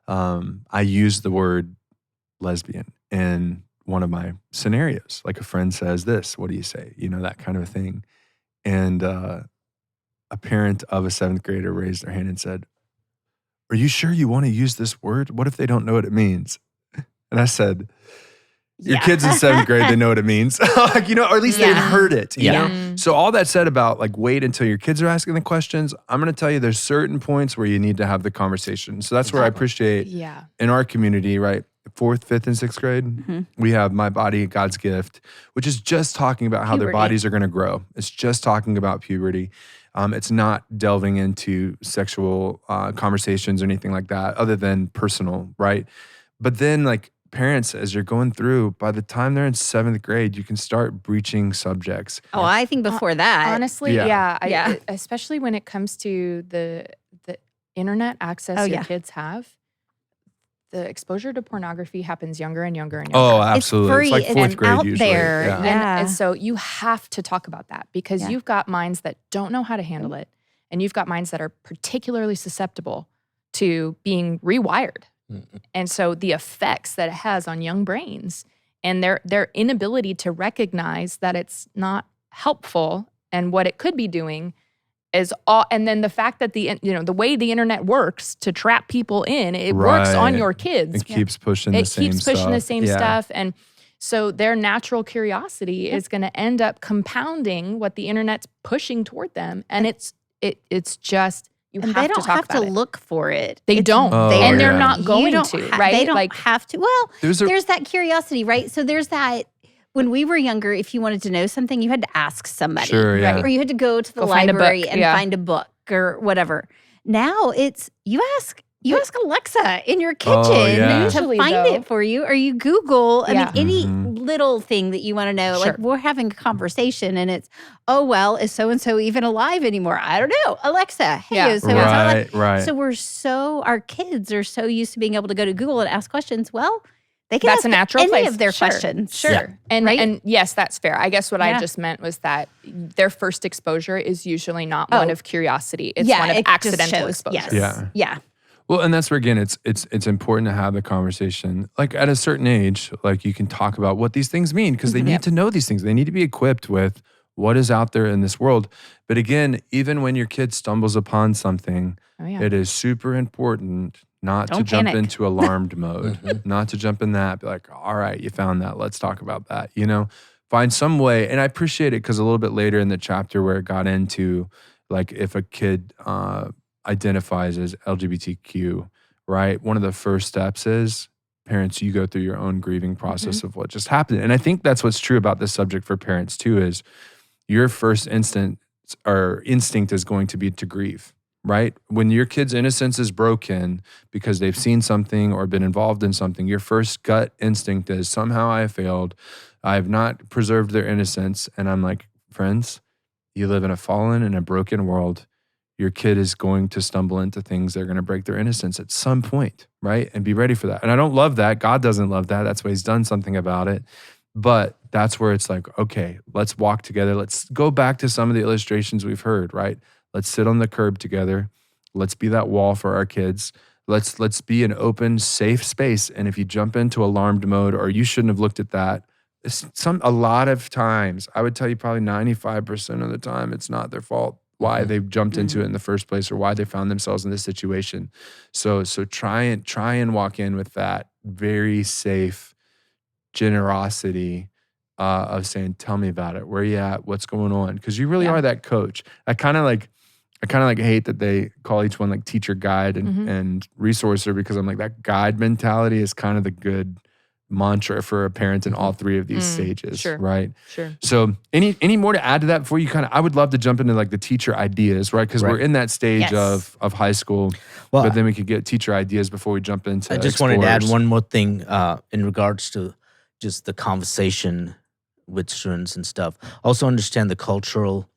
I used the word lesbian in one of my scenarios. Like a friend says this, what do you say? That kind of a thing. And a parent of a seventh grader raised their hand and said, are you sure you want to use this word? What if they don't know what it means? And I said, your kids in seventh grade, they know what it means. Like, or at least they've heard it. You
Yeah.
know? So all that said about like wait until your kids are asking the questions, I'm going to tell you there's certain points where you need to have the conversation. So that's where I appreciate in our community, right? 4th, 5th, and 6th grade, we have My Body, God's Gift, which is just talking about how their
Puberty.
bodies are going to grow. It's just talking about puberty. It's not delving into sexual conversations or anything like that, other than personal, right? But then, like parents, as you're going through, by the time they're in 7th grade, you can start breaching subjects.
Oh, I think before that.
Honestly,
Yeah.
yeah. Especially when it comes to the internet access your kids have. The exposure to pornography happens younger and younger and younger.
Oh, absolutely.
It's free.
It's like 4th
It's
grade
out
usually.
there.
Yeah.
Yeah.
And so you have to talk about that because
Yeah.
you've got minds that don't know how to handle it. And you've got minds that are particularly susceptible to being rewired. And so the effects that it has on young brains and their inability to recognize that it's not helpful and what it could be doing is all. And then the fact that the way the internet works to trap people in, it works on
Right.
your kids.
It keeps pushing the
It
same
keeps pushing the
stuff.
same
Yeah.
stuff. And so their natural curiosity is going to end up compounding what the internet's pushing toward them. And it's just, you
And
have
they
to
don't
talk
have to
about it.
look for it.
They
It's
don't.
Oh,
And they're
yeah.
not
You
going
don't
to,
ha-
right?
They don't
Like,
have to. Well,
There's
there's that curiosity, right? So there's that. When we were younger, if you wanted to know something, you had to ask somebody.
Sure, yeah.
Or you had to go to the
Go find a
library
book,
and
yeah.
find a book or whatever. Now it's you ask Alexa in your kitchen
Oh, yeah.
to
Usually,
find
though-
it for you, or you Google. I
Yeah.
mean, any
Mhm.
little thing that you want to know. Like
Sure.
we're having a conversation, and it's, oh well, is so and so even alive anymore? I don't know. Alexa, hey,
Yeah.
is so and so alive?
Right.
So our kids are so used to being able to go to Google and ask questions. Well, they can
that's
ask
a natural
any
place.
of their
Sure,
questions.
Sure.
Yeah.
And
Right?
and yes, that's fair. I guess what I
Yeah.
just meant was that their first exposure is usually not
Oh.
one of curiosity. It's
Yeah,
one of
it just
accidental
shows.
exposure.
Yes.
Yeah.
Yeah.
Well, and that's where again, it's important to have the conversation. Like at a certain age, like you can talk about what these things mean because they need to know these things. They need to be equipped with what is out there in this world. But again, even when your kid stumbles upon something, it is super important not to jump into alarmed mode, not to jump in that. Be like, all right, you found that. Let's talk about that. You know, find some way. And I appreciate it because a little bit later in the chapter where it got into like if a kid identifies as LGBTQ, right? One of the first steps is parents, you go through your own grieving process of what just happened. And I think that's what's true about this subject for parents too, is your first instinct is going to be to grieve, right? When your kid's innocence is broken because they've seen something or been involved in something, your first gut instinct is somehow I failed. I have not preserved their innocence. And I'm like, friends, you live in a fallen and a broken world. Your kid is going to stumble into things that are going to break their innocence at some point, right? And be ready for that. And I don't love that. God doesn't love that. That's why he's done something about it. But that's where it's like, okay, let's walk together. Let's go back to some of the illustrations we've heard, right? Let's sit on the curb together. Let's be that wall for our kids. Let's be an open, safe space. And if you jump into alarmed mode or you shouldn't have looked at that, a lot of times, I would tell you probably 95% of the time, it's not their fault why they've jumped into it in the first place or why they found themselves in this situation. So try and walk in with that very safe generosity of saying, tell me about it. Where are you at? What's going on? Because you really are that coach. I kind of like hate that they call each one like teacher, guide, and resourcer, because I'm like, that guide mentality is kind of the good mantra for a parent in all three of these stages, right?
Sure.
So any more to add to that before you I would love to jump into like the teacher ideas, right? Because we're in that stage of high school, but then we could get teacher ideas before we jump into
I just wanted to add one more thing in regards to just the conversation with students and stuff. Also understand the cultural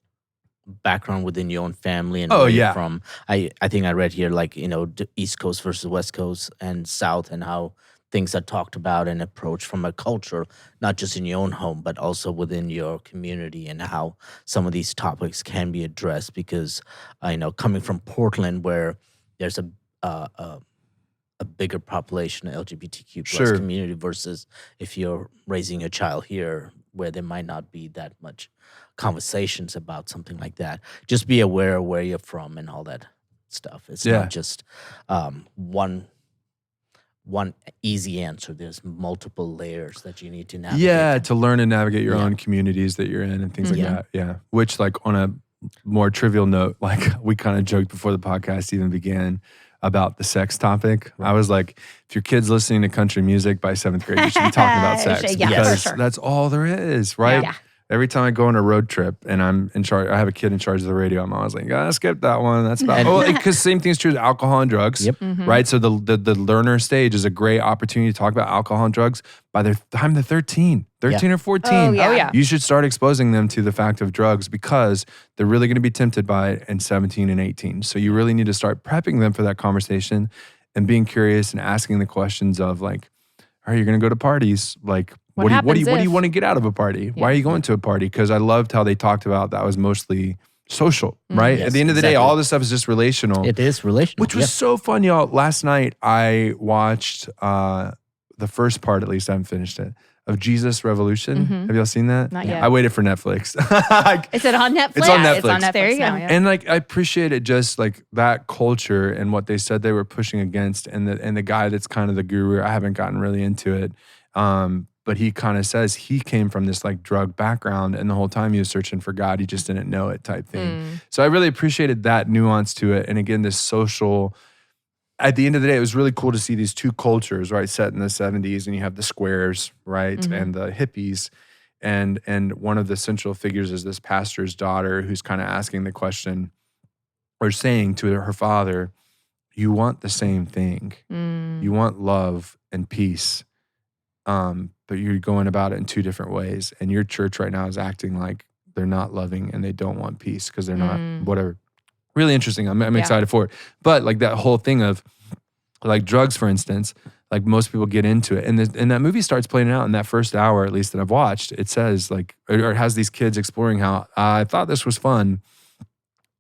background within your own family and where you're from. I think I read here like, the East Coast versus West Coast and South, and how things are talked about and approached from a culture, not just in your own home, but also within your community, and how some of these topics can be addressed. Because, coming from Portland, where there's a bigger population of LGBTQ plus community, versus if you're raising a child here, where there might not be that much conversations about something like that. Just be aware of where you're from and all that stuff. It's not just one easy answer. There's multiple layers that you need to navigate.
Yeah, to learn and navigate your own communities that you're in and things like that. Yeah. Which, like, on a more trivial note, like we kind of joked before the podcast even began about the sex topic. I was like, if your kid's listening to country music by 7th grade, you should be talking about sex, because that's all there is, right?
Yeah.
Every time I go on a road trip and I'm in charge, I have a kid in charge of the radio, I'm always like, skip that one. That's about because same thing is true with alcohol and drugs, right? So the learner stage is a great opportunity to talk about alcohol and drugs. By the time they're 13 or 14, you should start exposing them to the fact of drugs, because they're really going to be tempted by it in 17 and 18. So you really need to start prepping them for that conversation and being curious and asking the questions of like, are you going to go to parties? Like, what do you want to get out of a party? Why are you going to a party? Because I loved how they talked about that was mostly social, right? At the end of the day, all this stuff is just relational.
It is relational.
Which was so fun, y'all. Last night, I watched the first part, at least I haven't finished it, of Jesus Revolution. Have y'all seen that?
Not yet.
I waited for Netflix.
Is it on Netflix?
It's on Netflix.
It's on Netflix
There you go.
now, yeah.
And like, I appreciated just like that culture and what they said they were pushing against, and the guy that's kind of the guru. I haven't gotten really into it, but he kind of says he came from this like drug background, and the whole time he was searching for God, he just didn't know it type thing. So I really appreciated that nuance to it, and again, this social. At the end of the day, it was really cool to see these two cultures, right, set in the 70s, and you have the squares, right, and the hippies, and one of the central figures is this pastor's daughter who's kind of asking the question, or saying to her father, you want the same thing. You want love and peace, but you're going about it in two different ways, and your church right now is acting like they're not loving and they don't want peace because they're not whatever. Really interesting. I'm excited for it. But like that whole thing of like drugs, for instance, like most people get into it. And that movie starts playing out in that first hour, at least that I've watched. It says like, or it has these kids exploring how I thought this was fun,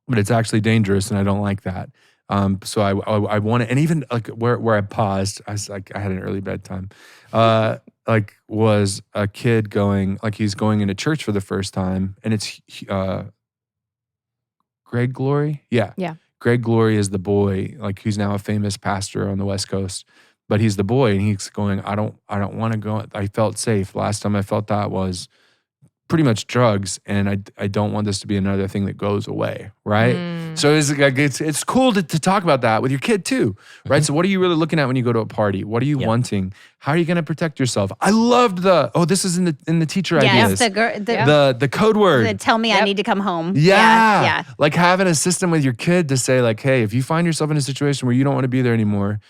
but it's actually dangerous and I don't like that. So I want to, and even like where I paused, I was like, I had an early bedtime. Like was a kid going, like he's going into church for the first time, and it's Greg Glory. Yeah. Greg Glory is the boy, like he's now a famous pastor on the West Coast, but he's the boy, and he's going, I don't want to go. I felt safe. Last time I felt that was pretty much drugs, and I don't want this to be another thing that goes away, right? So it's cool to talk about that with your kid too, right? So what are you really looking at when you go to a party? What are you wanting? How are you going to protect yourself? I loved this is in the teacher ideas. The code word.
Tell me I need to come home.
Yeah. Like having a system with your kid to say like, hey, if you find yourself in a situation where you don't want to be there anymore,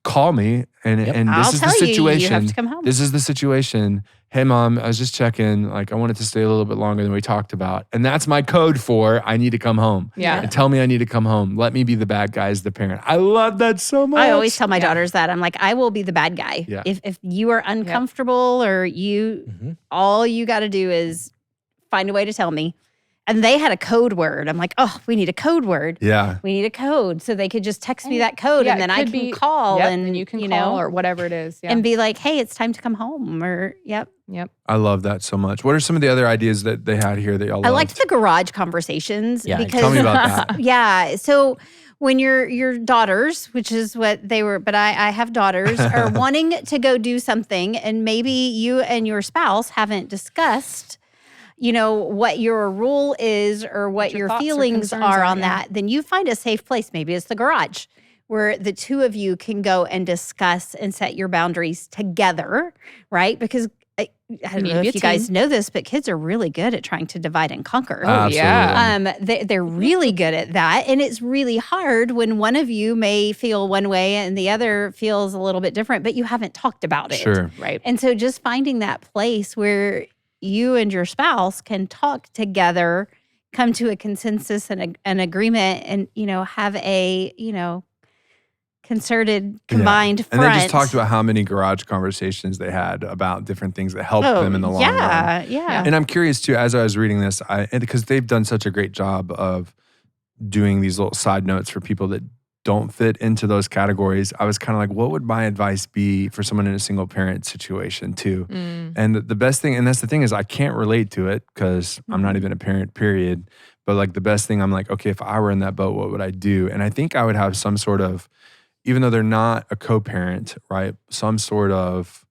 call me and this is the situation.
You have to come home.
This is the situation. Hey mom, I was just checking. Like I wanted to stay a little bit longer than we talked about. And that's my code for I need to come home.
Yeah.
And tell me I need to come home. Let me be the bad guy as the parent. I love that so much.
I always tell my daughters that. I'm like, I will be the bad guy.
Yeah.
If you are uncomfortable or all you got to do is find a way to tell me. And they had a code word. I'm like, oh, we need a code word.
Yeah.
We need a code. So they could just text me that code and then I can call
and you can call or whatever it is. Yeah.
And be like, hey, it's time to come home or
Yep.
I love that so much. What are some of the other ideas that they had here that y'all loved?
I liked the garage conversations.
Yeah,
because,
tell me about that.
Yeah. So when your daughters, which is what they were, but I have daughters, are wanting to go do something and maybe you and your spouse haven't discussed what your rule is or what your feelings are on that, then you find a safe place. Maybe it's the garage where the two of you can go and discuss and set your boundaries together, right? Because I don't know if you guys know this, but kids are really good at trying to divide and conquer.
Oh, yeah.
They're really good at that. And it's really hard when one of you may feel one way and the other feels a little bit different, but you haven't talked about it.
Sure.
Right.
And so just finding that place where you and your spouse can talk together, come to a consensus and an agreement and, have a, concerted, combined front.
And they just talked about how many garage conversations they had about different things that helped them in the long run.
Yeah.
And I'm curious too, as I was reading this, because they've done such a great job of doing these little side notes for people that don't fit into those categories. I was kind of like, what would my advice be for someone in a single parent situation too? And the best thing, and that's the thing is I can't relate to it because I'm not even a parent, period. But like the best thing, I'm like, okay, if I were in that boat, what would I do? And I think I would have some sort of, even though they're not a co-parent, right? Some sort of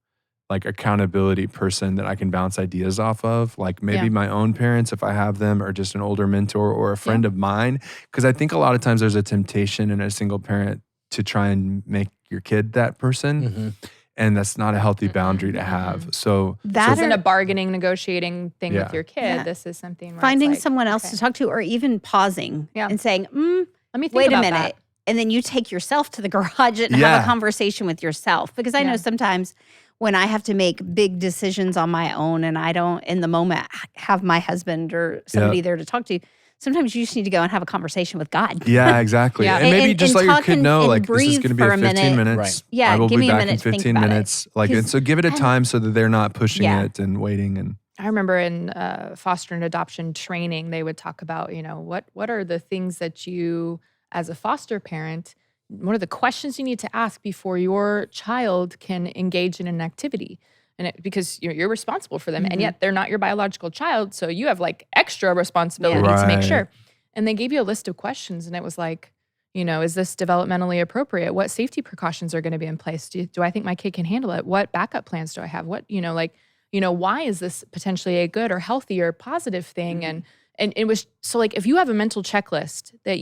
like accountability person that I can bounce ideas off of, like maybe my own parents if I have them, or just an older mentor or a friend of mine. Because I think a lot of times there's a temptation in a single parent to try and make your kid that person. And that's not a healthy boundary to have. So
that isn't a bargaining, negotiating thing with your kid. Yeah. This is something where
finding someone else to talk to, or even pausing and saying,
let me think
wait
about
a minute.
That.
And then you take yourself to the garage and have a conversation with yourself. Because I know sometimes when I have to make big decisions on my own and I don't in the moment have my husband or somebody there to talk to, sometimes you just need to go and have a conversation with God.
Yeah, exactly. And maybe just let your kid know, like, this is going to be 15 minutes.
Right. Yeah,
I will
give
be
me a
back
minute
in
to
15
think
minutes. Like, and so give it a time so that they're not pushing it and waiting. And
I remember in foster and adoption training, they would talk about, what are the things that you, as a foster parent, what are the questions you need to ask before your child can engage in an activity? And because you're responsible for them, and yet they're not your biological child, so you have like extra responsibility to make sure. And they gave you a list of questions, and it was like, is this developmentally appropriate? What safety precautions are going to be in place? Do I think my kid can handle it? What backup plans do I have? What why is this potentially a good or healthy or positive thing? And it was so like if you have a mental checklist that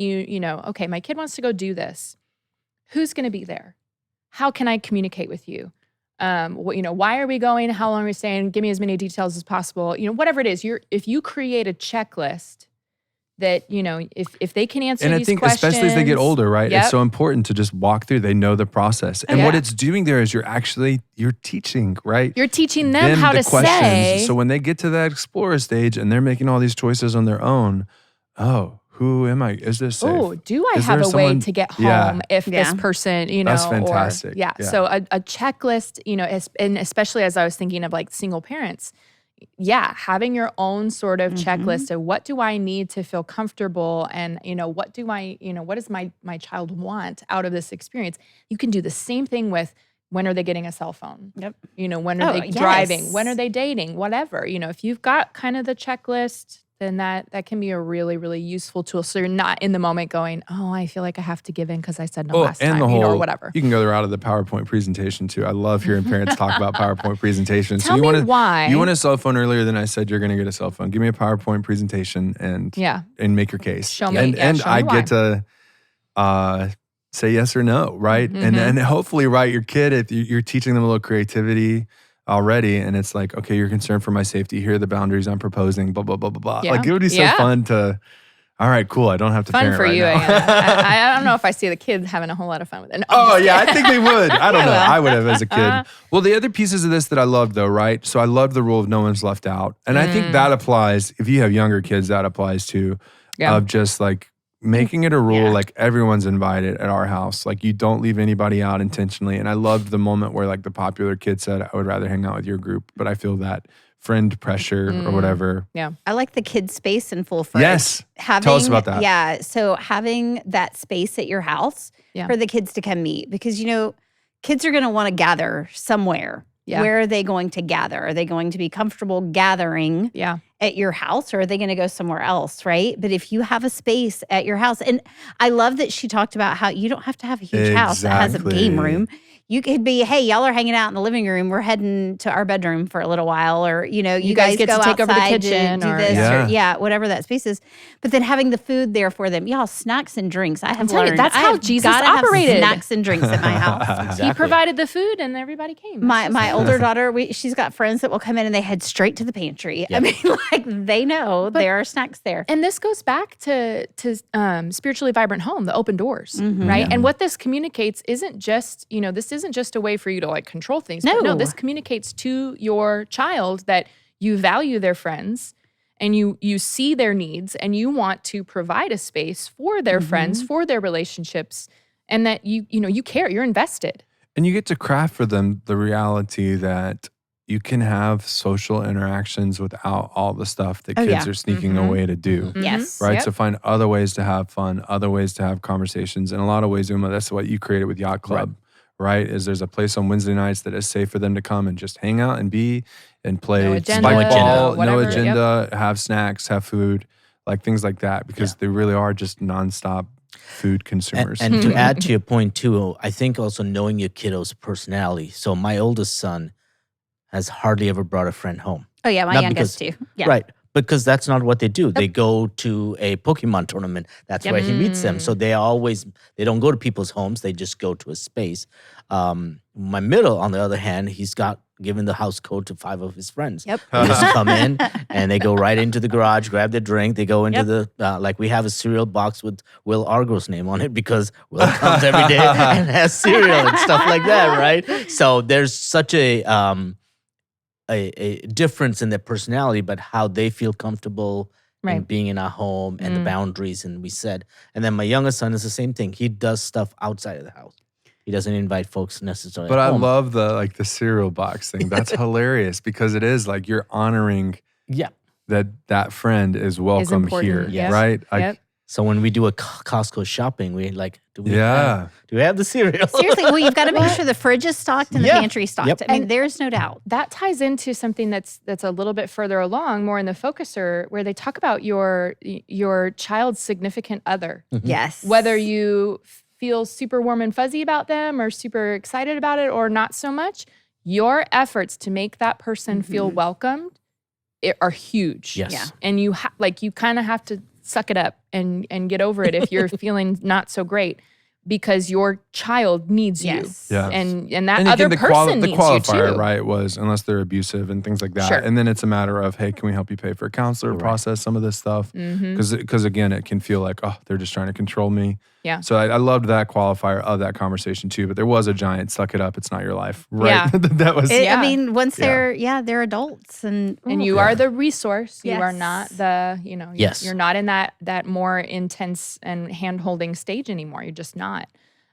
okay, my kid wants to go do this. Who's going to be there? How can I communicate with you? Why are we going? How long are we staying? Give me as many details as possible. Whatever it is, if you create a checklist that, if they can answer these questions.
And I think especially as they get older, right? It's so important to just walk through. They know the process. And what it's doing there is you're teaching, right?
You're teaching them how to say.
So when they get to that explorer stage and they're making all these choices on their own, who am I? Is this safe?
Oh, do I have a way to get home if this person,
That's fantastic.
So a checklist, and especially as I was thinking of like single parents, having your own sort of checklist of what do I need to feel comfortable, and what does my child want out of this experience. You can do the same thing with when are they getting a cell phone?
Yep.
When are they driving? When are they dating? Whatever. If you've got kind of the checklist, then that can be a really, really useful tool. So you're not in the moment going, oh, I feel like I have to give in because I said no last time, or whatever.
You can go the route of the PowerPoint presentation too. I love hearing parents talk about PowerPoint presentations.
Tell me why.
You want a cell phone earlier than I said you're going to get a cell phone. Give me a PowerPoint presentation and make your case.
Show me.
And I get to say yes or no, right? And hopefully, right, your kid, if you're teaching them a little creativity already, and it's like, okay, you're concerned for my safety. Here are the boundaries I'm proposing, blah, blah, blah, blah, blah.
Yeah.
Like, it would be so fun to, all right, cool, I don't have to
fun
parent
for
right
you.
now.
I don't know if I see the kids having a whole lot of fun with it. No,
I think they would. I don't know. I would have as a kid. Well, the other pieces of this that I love though, right? So I love the rule of no one's left out. And I think that applies, if you have younger kids, that applies too, of just like, making it a rule, like everyone's invited at our house. Like you don't leave anybody out intentionally. And I loved the moment where like the popular kid said, I would rather hang out with your group, but I feel that friend pressure or whatever.
Yeah.
I like the kid space in full fridge.
Yes. Tell us about that.
Yeah. So having that space at your house for the kids to come meet, because, kids are going to want to gather somewhere. Yeah. Where are they going to gather? Are they going to be comfortable gathering at your house, or are they going to go somewhere else, right? But if you have a space at your house, and I love that she talked about how you don't have to have a huge house that has a game room. You could be, hey, y'all are hanging out in the living room. We're heading to our bedroom for a little while, or you guys
get
go
to take over the kitchen,
do this, or whatever that space is. But then having the food there for them, y'all, snacks and drinks. I have learned
that's how Jesus operated.
Have snacks and drinks at my house.
Exactly.
He provided the food, and everybody came.
My older daughter, she's got friends that will come in and they head straight to the pantry. I mean, like they know there are snacks there.
And this goes back to spiritually vibrant home, the open doors, right? And what this communicates isn't just, this isn't just a way for you to like control things. No, this communicates to your child that you value their friends and you see their needs and you want to provide a space for their friends, for their relationships, and that you care, you're invested.
And you get to craft for them the reality that you can have social interactions without all the stuff that kids are sneaking away to do.
Yes.
Right? So find other ways to have fun, other ways to have conversations. In a lot of ways, Uma, that's what you created with Yacht Club. Right? Is there's a place on Wednesday nights that is safe for them to come and just hang out and be and play spike ball, no agenda, have snacks, have food, like things like that, because they really are just nonstop food consumers.
And to add to your point too, I think also knowing your kiddo's personality. So my oldest son has hardly ever brought a friend home.
Oh yeah, my youngest too. Yeah.
Right. Because that's not what they do. They go to a Pokemon tournament. That's where he meets them. So they don't go to people's homes. They just go to a space. My middle, on the other hand, he's got given the house code to 5 of his friends. Yep. They just come in and they go right into the garage, grab their drink. They go into the, we have a cereal box with Will Argo's name on it because Will comes every day and has cereal and stuff like that, right? So there's such a difference in their personality, but how they feel comfortable in being in our home and the boundaries. And we said, and then my youngest son is the same thing. He does stuff outside of the house. He doesn't invite folks necessarily.
But I
home.
love the cereal box thing. That's hilarious because it is like you're honoring that friend is welcome here, right?
So when we do a Costco shopping, we like, do we have the cereal?
Seriously, well, you've got to make sure the fridge is stocked and the pantry is stocked. I mean, there's no doubt.
That ties into something that's a little bit further along, more in the focuser, where they talk about your child's significant other.
Yes.
Whether you feel super warm and fuzzy about them or super excited about it or not so much, your efforts to make that person feel welcomed are huge.
Yes.
Yeah.
And you kind of have to suck it up and get over it if you're feeling not so great, because your child needs you.
Yeah.
And that other person needs you too.
The qualifier, right, was unless they're abusive and things like that.
Sure.
And then it's a matter of, hey, can we help you pay for a counselor to process some of this stuff? Because again, it can feel like, oh, they're just trying to control me.
Yeah.
So I loved that qualifier of that conversation too. But there was a giant suck it up, it's not your life. Right. That was
I mean, once they're adults and
you are the resource. You are not the,
Yes.
you're not in that more intense and hand-holding stage anymore. You're just not.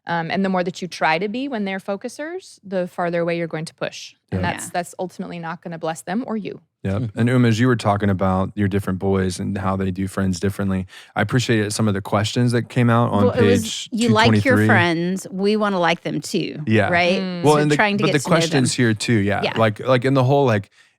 And the more that you try to be when they're focusers, the farther away you're going to push. And that's ultimately not going to bless them or you.
Yep. And as you were talking about your different boys and how they do friends differently, I appreciated some of the questions that came out on page
you
223.
like your friends, we want to like them too.
Yeah.
Right.
Well,
So
and
trying to
but
get
the
to know them.
questions here too,
Yeah.
like in the whole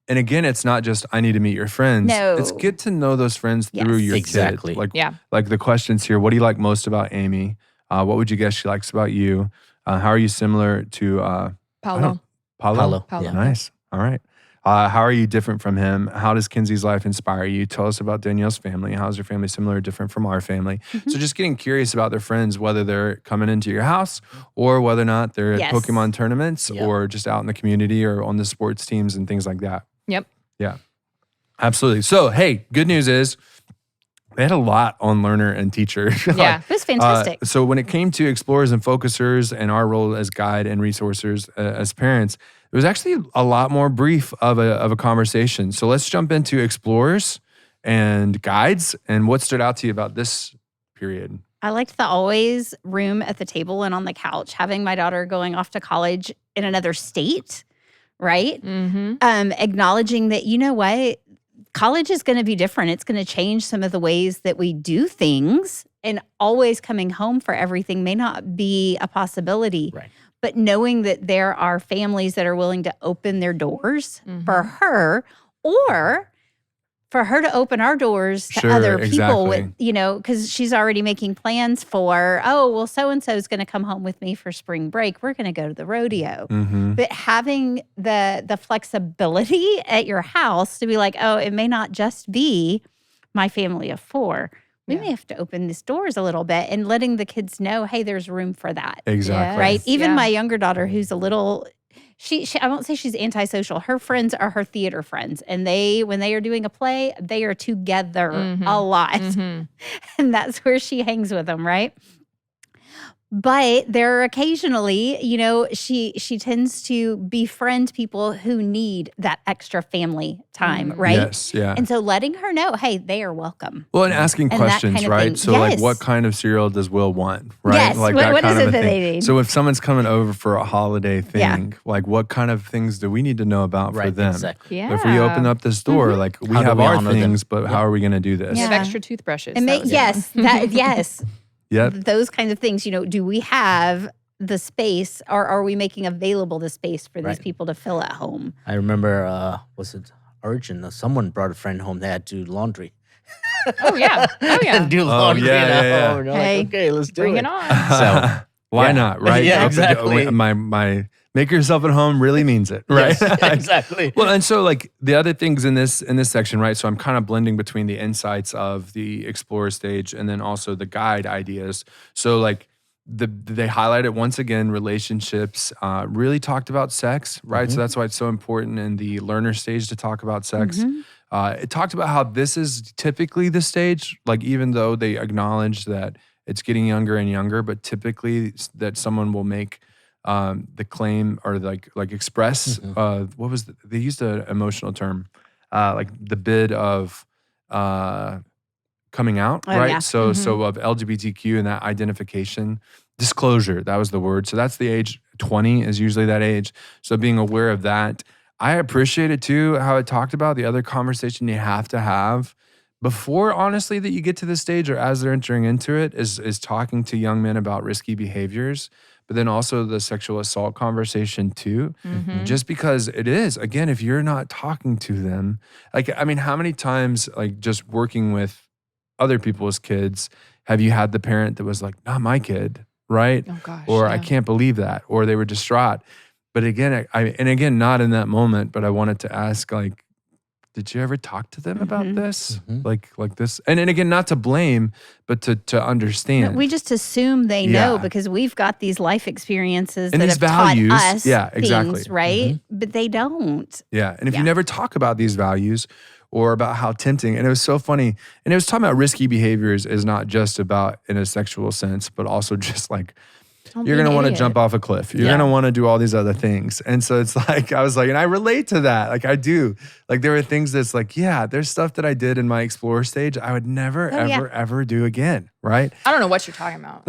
and again, it's not just I need to meet your friends.
No.
It's get to know those friends through
Yes.
your
Exactly.
kid. Like the questions here, what do you like most about Amy? What would you guess she likes about you? How are you similar to
Paulo.
Paulo?
Yeah.
Nice. All right. How are you different from him? How does Kinsey's life inspire you? Tell us about Danielle's family. How is your family similar or different from our family? So just getting curious about their friends, whether they're coming into your house or whether or not they're at Pokemon tournaments or just out in the community or on the sports teams and things like that.
Yep.
Yeah, absolutely. So, hey, good news is they had a lot on learner and teacher.
Yeah.
It was fantastic.
So when it came to explorers and focusers and our role as guide and resourcers as parents, it was actually a lot more brief of a conversation. So let's jump into explorers and guides and what stood out to you about this period.
I liked the always room at the table and on the couch, having my daughter going off to college in another state, right? Acknowledging that, you know what? College is going to be different. It's going to change some of the ways that we do things, and always coming home for everything may not be a possibility.
Right.
But knowing that there are families that are willing to open their doors for her, or for her to open our doors to other people with, because she's already making plans for, so-and-so is going to come home with me for spring break. We're going to go to the rodeo. But having the flexibility at your house to be like, it may not just be my family of 4. We may have to open these doors a little bit, and letting the kids know, hey, there's room for that.
Exactly.
Right? Even my younger daughter, who's a little... She I won't say she's antisocial. Her friends are her theater friends. And when they are doing a play, they are together a lot. And that's where she hangs with them, right? But there are occasionally, she tends to befriend people who need that extra family time, right?
Yes, yeah.
And so letting her know, hey, they are welcome.
Well, and asking questions,
kind of
right?
thing.
So like, what kind of cereal does Will want, right?
Yes,
Like
what
kind
is
of
it
a
that
thing.
they need?
So if someone's coming over for a holiday thing, like what kind of things do we need to know about for them?
Exactly.
Yeah.
If we open up this door, like we
How do
have
we
our
honor them?
things, but how are we going to do this?
You have extra toothbrushes.
Yes.
Yep.
Those kinds of things. Do we have the space, or are we making available the space for these people to fill at home?
I remember, was it Urgent? Someone brought a friend home. They had to do laundry.
Oh yeah.
And do laundry at home. And they're
Hey,
like, okay, let's do
Bring
it.
it on.
So
Why not, right?
Yeah, exactly.
My make yourself at home really means it, right?
Yes, exactly.
Well, and so like the other things in this section, right? So I'm kind of blending between the insights of the explorer stage and then also the guide ideas. So like they highlighted once again relationships, really talked about sex, right? So that's why it's so important in the learner stage to talk about sex. It talked about how this is typically the stage, like even though they acknowledge that it's getting younger and younger, but typically that someone will make the claim or like express they used an emotional term, like the bid of coming out, right?
Yeah.
So of LGBTQ and that identification, disclosure, that was the word. So that's the age. 20 is usually that age. So being aware of that. I appreciate it too, how it talked about the other conversation you have to have before, honestly, that you get to this stage or as they're entering into it is talking to young men about risky behaviors, but then also the sexual assault conversation too. Just because it is, again, if you're not talking to them, like, I mean, how many times, like just working with other people's kids, have you had the parent that was like, not my kid, right?
Oh gosh.
Or I can't believe that, or they were distraught. But again, again, not in that moment, but I wanted to ask, like, did you ever talk to them about this? Like this? And again, not to blame, but to understand.
No, we just assume they know because we've got these life experiences
and
that
these
have
values,
taught us
exactly.
things, right? But they don't.
Yeah. And if you never talk about these values or about how tempting, and it was so funny, and it was talking about risky behaviors is not just about in a sexual sense, but also just like, you're going to want to jump off a cliff. You're going to want to do all these other things. And so it's like, I was like, and I relate to that. Like I do. Like there were things that's like, there's stuff that I did in my explorer stage I would never, ever do again. right?
I don't know what you're talking about.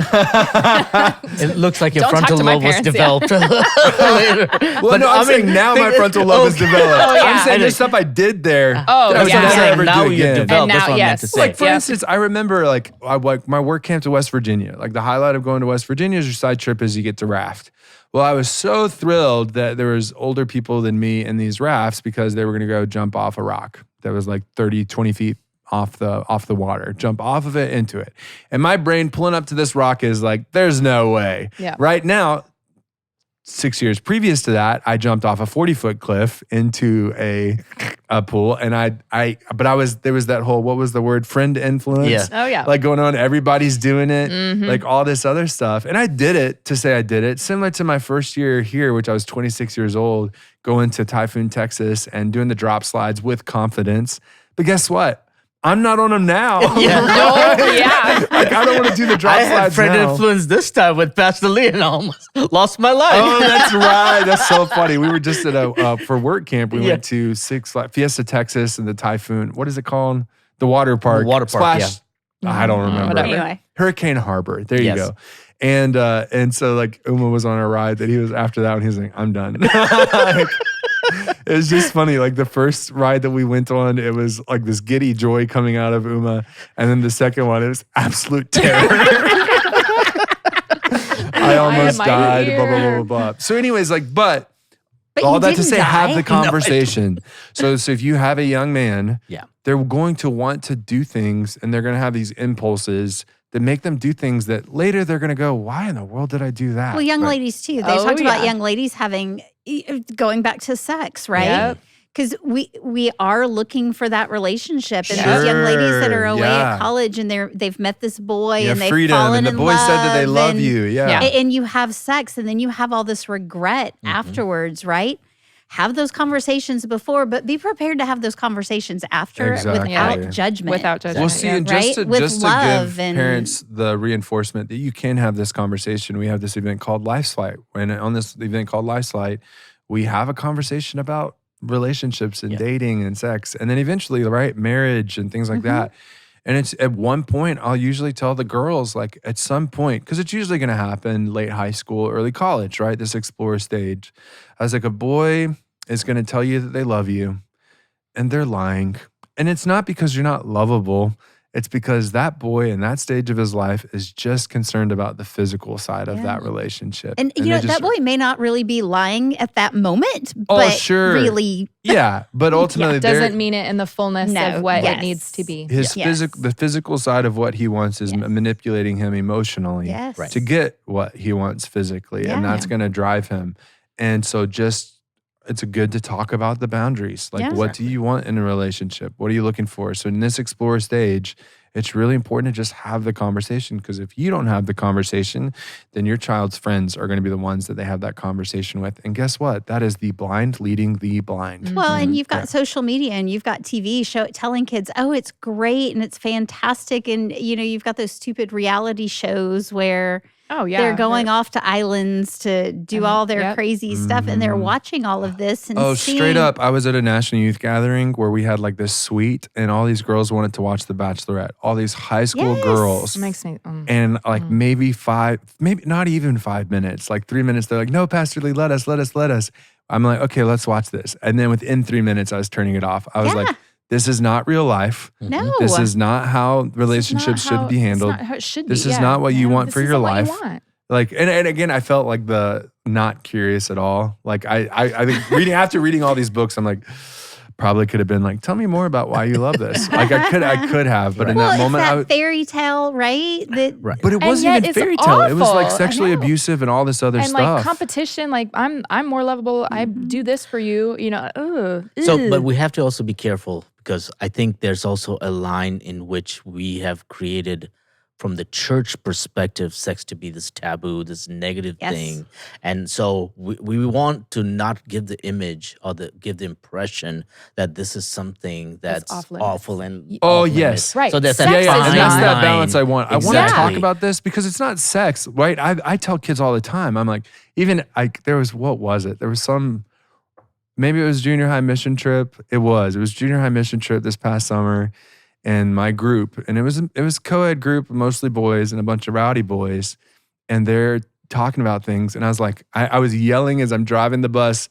It looks like your
Don't talk
frontal
to my
lobe was
parents,
developed later.
Well, no, I'm saying now my frontal lobe is developed.
Oh, yeah.
I'm saying there's stuff I did there
Oh,
that I would
yeah.
never ever
now
do
you
again.
developed.
And
That's
now,
what I meant
yes.
to say.
Like, for
Yep.
instance, I remember like my work camp to West Virginia. Like the highlight of going to West Virginia is your side trip is you get to raft. Well, I was so thrilled that there was older people than me in these rafts because they were going to go jump off a rock that was like 30, 20 feet off the water, jump off of it into it. And my brain pulling up to this rock is like, there's no way.
Yeah.
Right now, 6 years previous to that, I jumped off a 40-foot cliff into a pool, and there was that whole, what was the word, friend influence?
Yeah.
Oh, yeah.
Like going on, everybody's doing it, like all this other stuff. And I did it to say I did it, similar to my first year here, which I was 26 years old, going to Typhoon, Texas, and doing the drop slides with confidence. But guess what? I'm not on them now.
Yeah.
Oh, yeah.
Like, I don't want to do the drop
I had
slides
friend
now.
influence this time with Pastor Lee, and I almost lost my life.
Oh, that's right. That's so funny. We were just at for work camp. We went to Fiesta, Texas, and the Typhoon. What is it called? The water park.
The water park,
Splash. I don't remember.
Whatever.
Anyway.
Hurricane Harbor. There you
Yes.
go. And so like Uma was on a ride that he was after that, and he was like, I'm done. Like, it was just funny. Like the first ride that we went on, it was like this giddy joy coming out of Uma. And then the second one, it was absolute terror. I almost
my
died.
ear.
Blah, blah, blah, blah, blah. So anyways, like, but
But
all
you
that to
didn't
say, have
die.
the conversation. So if you have a young man,
Yeah.
they're going to want to do things, and they're going to have these impulses that make them do things that later they're going to go, why in the world did I do that?
Well, young
Right.
ladies too. They
Oh,
talked about
yeah.
young ladies going back to sex, right?
Yep.
Because we are looking for that relationship, and those young ladies that are away
yeah.
at college and they've met this boy
Yeah,
and they've
freedom,
fallen
and the
in
boy said that they love
and-
you. Yeah.
Yeah.
and you have sex, and then you have all this regret afterwards, right? Have those conversations before, but be prepared to have those conversations after
Exactly.
without
Yeah.
judgment.
Without judgment.
Well, see, and
Right?
just to
With
give
love and-
parents the reinforcement that you can have this conversation. We have this event called Life Flight. And on this event called Life Flight, we have a conversation about relationships and dating and sex. And then eventually, right, marriage and things like that. And it's at one point, I'll usually tell the girls, like at some point, because it's usually going to happen late high school, early college, right? This explorer stage. I was like, a boy is going to tell you that they love you, and they're lying. And it's not because you're not lovable. It's because that boy in that stage of his life is just concerned about the physical side of that relationship.
And you
they
know,
just-
that boy may not really be lying at that moment,
Oh,
but
sure.
really,
Yeah, but ultimately, they're-
Doesn't mean it in the fullness
No.
of what
Yes.
it needs to be.
his
Yes.
the physical side of what he wants is
Yes.
manipulating him emotionally
yes.
Right.
to get what he wants physically, and
Yeah.
that's going to drive him. And so it's good to talk about the boundaries. Like,
Yeah.
what do you want in a relationship? What are you looking for? So in this explorer stage, it's really important to just have the conversation, because if you don't have the conversation, then your child's friends are going to be the ones that they have that conversation with. And guess what? That is the blind leading the blind.
Well, and you've got
Yeah.
social media and you've got TV telling kids, oh, it's great and it's fantastic. And, you know, you've got those stupid reality shows where
Oh, yeah.
they're going off to islands to do all their
Yep.
crazy stuff, and they're watching all of this and
Oh,
seeing,
straight up. I was at a national youth gathering where we had like this suite, and all these girls wanted to watch The Bachelorette. All these high school
Yes.
girls.
It makes me.
And like maybe not even 5 minutes, like 3 minutes, they're like, no, Pastor Lee, let us. I'm like, okay, let's watch this. And then within 3 minutes, I was turning it off. I was
Yeah.
like, this is not real life.
No.
This is not how relationships should be handled.
It's not how it should
This
be.
is
yeah.
not what you
Yeah.
want
This
for your
isn't what you
life.
want.
Like, and again, I felt like the not curious at all. Like I think after reading all these books, I'm like, probably could have been like, tell me more about why you love this. Like I could have, but in
well,
that
it's
moment,
that fairy tale, right? That
Right.
but it
And
wasn't
yet
even
it's
fairy tale. It was like
awful. I
sexually
know.
abusive and all this other
And
stuff.
like competition, like I'm more lovable. I do this for you. You know.
So, but we have to also be careful, because I think there's also a line in which we have created, from the church perspective, sex to be this taboo, this negative
Yes.
thing. And so we want to not give the image or give the impression that this is something that's
off limits.
awful and
Oh,
off
yes.
limits.
Right.
So there's
Sex
that
is
yeah,
fine
and that's that
line.
balance I want. I want to talk
Exactly.
about this because it's not sex, right? I tell kids all the time. I'm like, there was, what was it? There was some, maybe it was junior high mission trip. It was junior high mission trip this past summer. in my group, and it was co-ed group, mostly boys and a bunch of rowdy boys, and they're talking about things, and I was like, I was yelling as I'm driving the bus,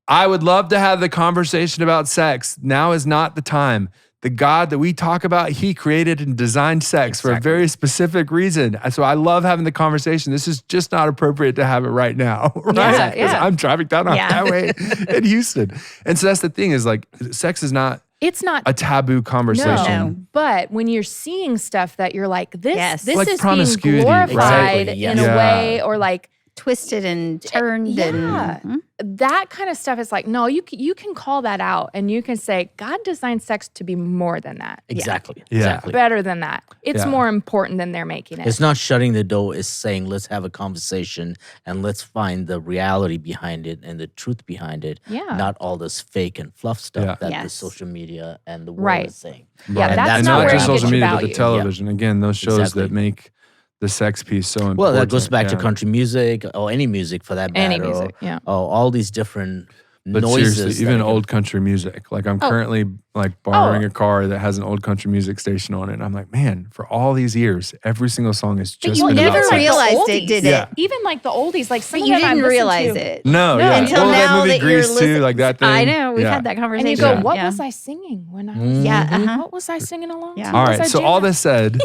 I would love to have the conversation about sex. Now is not the time. The God that we talk about, he created and designed sex for a very specific reason. So I love having the conversation. This is just not appropriate to have it right now, right? Because I'm driving down a highway in Houston. And so that's the thing is like, sex is not a taboo conversation.
No. But when you're seeing stuff that you're like, this
like
is
promiscuity,
being glorified
right?
in a way, or like
twisted and turned and
that kind of stuff is like, no, you can call that out and you can say God designed sex to be more than that.
Exactly.
Yeah.
Exactly.
Better than that. It's more important than they're making it.
It's not shutting the door. It's saying, let's have a conversation and let's find the reality behind it and the truth behind it.
Yeah.
Not all this fake and fluff stuff that the social media and the world is saying.
Yeah,
Right.
that's
And
not
not
where
just
you get
social
your
media, but
value.
the television. Again, those shows that make the sex piece so important.
Well, that goes back to country music or any music for that matter.
Any music,
or all these different
But
noises.
seriously, even old country music. Like I'm currently like borrowing a car that has an old country music station on it. And I'm like, man, for all these years, every single song has just
you
been
never
about sex.
realized it, did it?
Even like the oldies, like some
But
of
you
them I
didn't
listened
realize
to.
it.
No, yeah.
Until
Well, that
now
movie
that you're
Grease too,
listening.
like that thing.
I know. We've had that conversation.
And you go,
Yeah.
what was I singing when I was what was I singing along?
Yeah.
to?
All
Was
right.
I
So
jamming?
all this said, be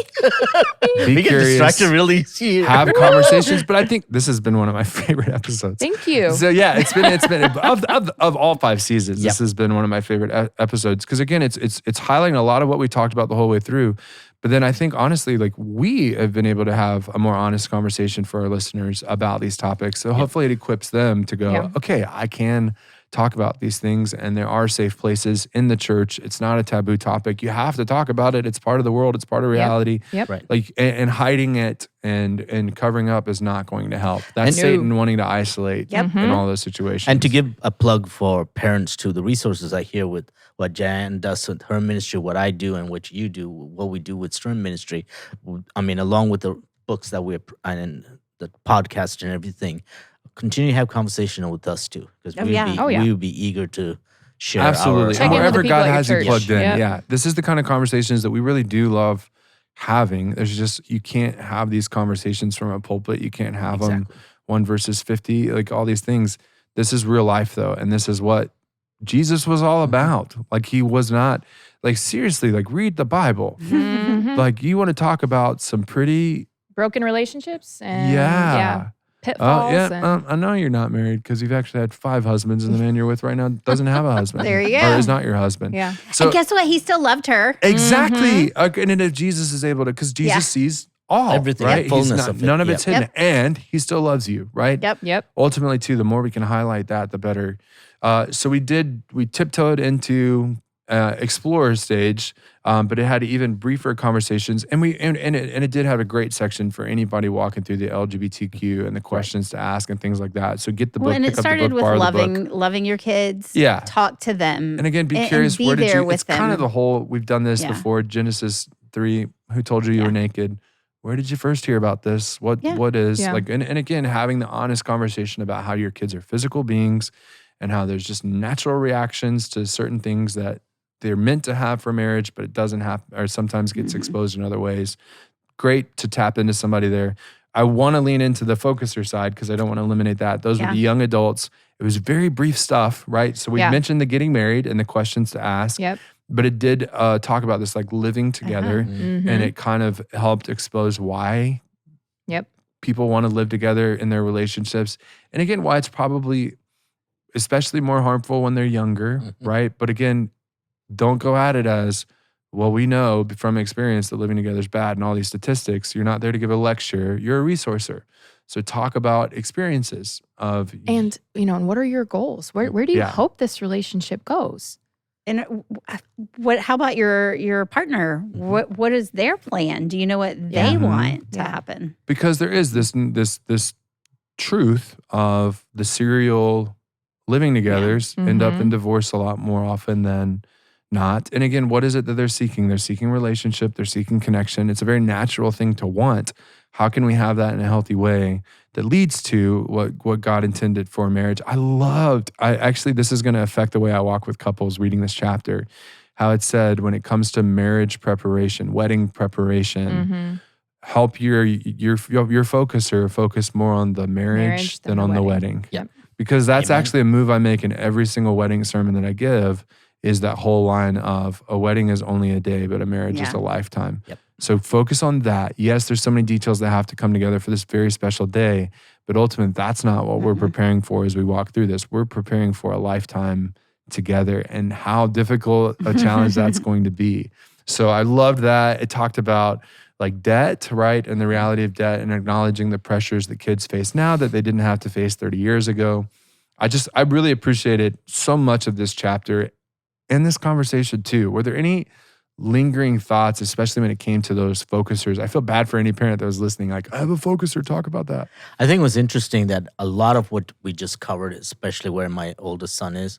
We get
curious,
distracted really easy.
have conversations. But I think this has been one of my favorite episodes.
Thank you.
So yeah, it's been of all 5 seasons. This has been one of my favorite episodes because again, it's highlighting a lot of what we talked about the whole way through. But then I think honestly, like we have been able to have a more honest conversation for our listeners about these topics. So hopefully it equips them to go, okay, I can talk about these things and there are safe places in the church. It's not a taboo topic. You have to talk about it. It's part of the world. It's part of reality.
Yep.
Right.
Like and hiding it and covering up is not going to help. That's Satan wanting to isolate in all those situations.
And to give a plug for parents to the resources I hear with what Jan does with her ministry, what I do, and what you do, what we do with Stream Ministry. I mean, along with the books that we're and the podcast and everything, continue to have conversation with us too, because we would be eager to share.
Absolutely.
Check in with the
However
people
God
at your
has you
church.
plugged in.
Yep.
Yeah. This is the kind of conversations that we really do love having. There's just, you can't have these conversations from a pulpit. You can't have them 1 versus 50, like all these things. This is real life though. And this is what Jesus was all about. Like he was not, like seriously, like read the Bible. Like you want to talk about some pretty
broken relationships and pitfalls.
I know you're not married because you've actually had 5 husbands, and the man you're with right now doesn't have a husband.
There you go.
Or is not your husband.
Yeah.
So
And guess what? He still loved her.
exactly. And then if Jesus is able to, because Jesus sees all,
Everything,
right?
fullness of it.
None of it's
Yep.
hidden, and he still loves you, right?
Yep.
Ultimately, too, the more we can highlight that, the better. So we tiptoed into explorer stage, but it had even briefer conversations, and it did have a great section for anybody walking through the LGBTQ and the questions to ask and things like that. So get the book,
Well, and
pick
it
up the
started
book,
with
borrow the book.
loving your kids.
Yeah.
Talk to them.
And again, be curious.
be
Where did
there
you?
with
It's kind of
them.
the whole. We've done this
Yeah.
before. Genesis 3. Who told you you were naked? Where did you first hear about this? What is like? And again, having the honest conversation about how your kids are physical beings, and how there's just natural reactions to certain things that they're meant to have for marriage, but it doesn't have, or sometimes gets exposed in other ways. Great to tap into somebody there. I want to lean into the focuser side because I don't want to eliminate that. Those were the young adults. It was very brief stuff, right? So we mentioned the getting married and the questions to ask.
Yep.
But it did talk about this like living together, and it kind of helped expose why people want to live together in their relationships. And again, why it's probably especially more harmful when they're younger, right? But again, don't go at it as, well, we know from experience that living together is bad and all these statistics. You're not there to give a lecture. You're a resourcer. So talk about experiences of...
And, and what are your goals? Where do you hope this relationship goes?
And how about your partner? What is their plan? Do you know what they want to happen?
Because there is this truth of the serial living togethers end up in divorce a lot more often than not. And again, what is it that they're seeking? They're seeking relationship. They're seeking connection. It's a very natural thing to want. How can we have that in a healthy way that leads to what God intended for marriage? I actually, this is going to affect the way I walk with couples reading this chapter. how it said when it comes to marriage preparation, wedding preparation, help your focuser focus more on the marriage than on the wedding.
Yep.
Because that's
Amen.
actually a move I make in every single wedding sermon that I give, is that whole line of a wedding is only a day, but a marriage is a lifetime.
Yep.
So focus on that. Yes, there's so many details that have to come together for this very special day, but ultimately that's not what we're preparing for as we walk through this. We're preparing for a lifetime together, and how difficult a challenge that's going to be. So I loved that. It talked about like debt, right? And the reality of debt, and acknowledging the pressures that kids face now that they didn't have to face 30 years ago. I really appreciated so much of this chapter and this conversation too. Were there any lingering thoughts, especially when it came to those focusers? I feel bad for any parent that was listening, like, I have a focuser, talk about that.
I think it was interesting that a lot of what we just covered, especially where my oldest son is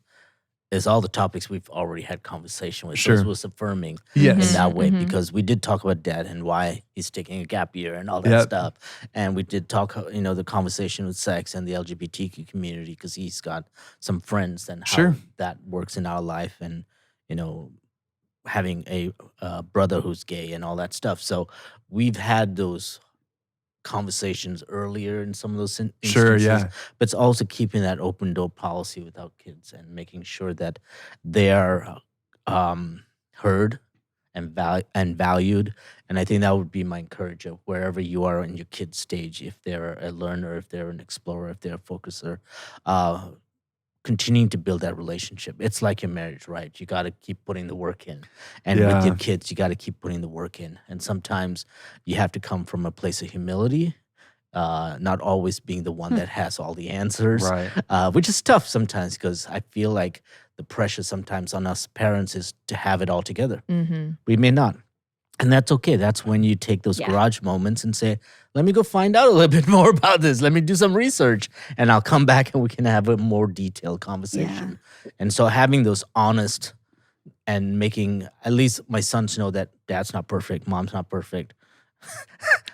all the topics we've already had conversation with.
Sure.
So it was affirming
Yes.
in that way, because we did talk about dad and why he's taking a gap year and all that stuff. And we did talk, the conversation with sex and the LGBTQ community, because he's got some friends and how that works in our life, and, having a brother who's gay and all that stuff. So we've had those conversations earlier in some of those instances.
Sure, yeah.
But it's also keeping that open door policy with our kids and making sure that they are heard and valued. And I think that would be my encouragement wherever you are in your kid's stage. If they're a learner, if they're an explorer, if they're a focuser, continuing to build that relationship. It's like your marriage, right? You got to keep putting the work in. And with your kids, you got to keep putting the work in. And sometimes you have to come from a place of humility, not always being the one that has all the answers, which is tough sometimes, because I feel like the pressure sometimes on us parents is to have it all together. We may not. And that's okay. That's when you take those garage moments and say, let me go find out a little bit more about this. Let me do some research, and I'll come back and we can have a more detailed conversation. And so having those honest and making at least my sons know that dad's not perfect, mom's not perfect.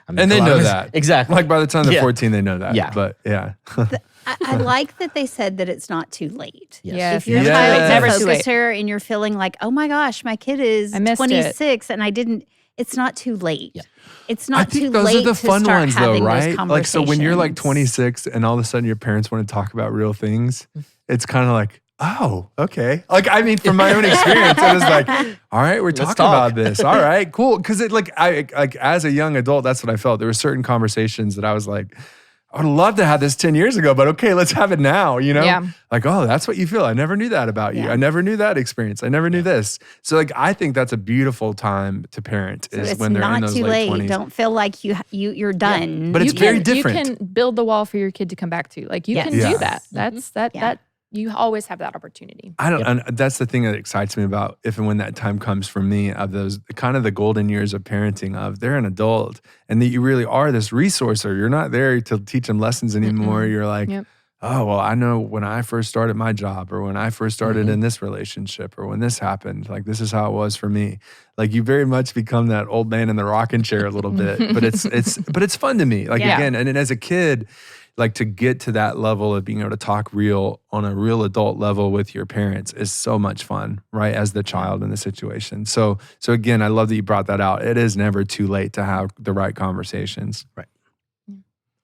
And they know that.
Exactly.
Like by the time they're 14, they know that.
Yeah.
But yeah.
I like that they said that it's not too late.
Yes.
If your
Yes.
child is
Never
a
too late.
focuser and you're feeling like, oh my gosh, my kid is
I missed
26 and I didn't, it's not too late.
Yeah.
It's
I
not
think
too
those
late
are the fun
to start
ones though,
having those
right?
conversations.
Like, so when you're like 26 and all of a sudden your parents want to talk about real things, it's kind of like, oh, okay. Like, I mean, from my own experience, it was like, all right, we're talking about this. All right, cool. Because it like as a young adult, that's what I felt. There were certain conversations that I was like, I would love to have this 10 years ago, but okay, let's have it now,
Yeah.
Like, oh, that's what you feel. I never knew that about you.
Yeah.
I never knew that experience. I never knew this. So like, I think that's a beautiful time to parent
So
is
it's
when they're in
not
those
too
late
late.
20s.
Don't feel like you're done.
But it's very different.
You can build the wall for your kid to come back to. Like you
Yes.
can
Yeah.
do that. That's that you always have that opportunity.
I don't. And that's the thing that excites me about if and when that time comes for me, of those kind of the golden years of parenting, of they're an adult and that you really are this resourcer. You're not there to teach them lessons anymore. You're like, oh, well, I know when I first started my job, or when I first started in this relationship, or when this happened, like this is how it was for me. Like you very much become that old man in the rocking chair a little bit, but it's fun to me. Like again, and as a kid, like to get to that level of being able to talk real on a real adult level with your parents is so much fun, right? As the child in the situation. So again, I love that you brought that out. It is never too late to have the right conversations.
Right.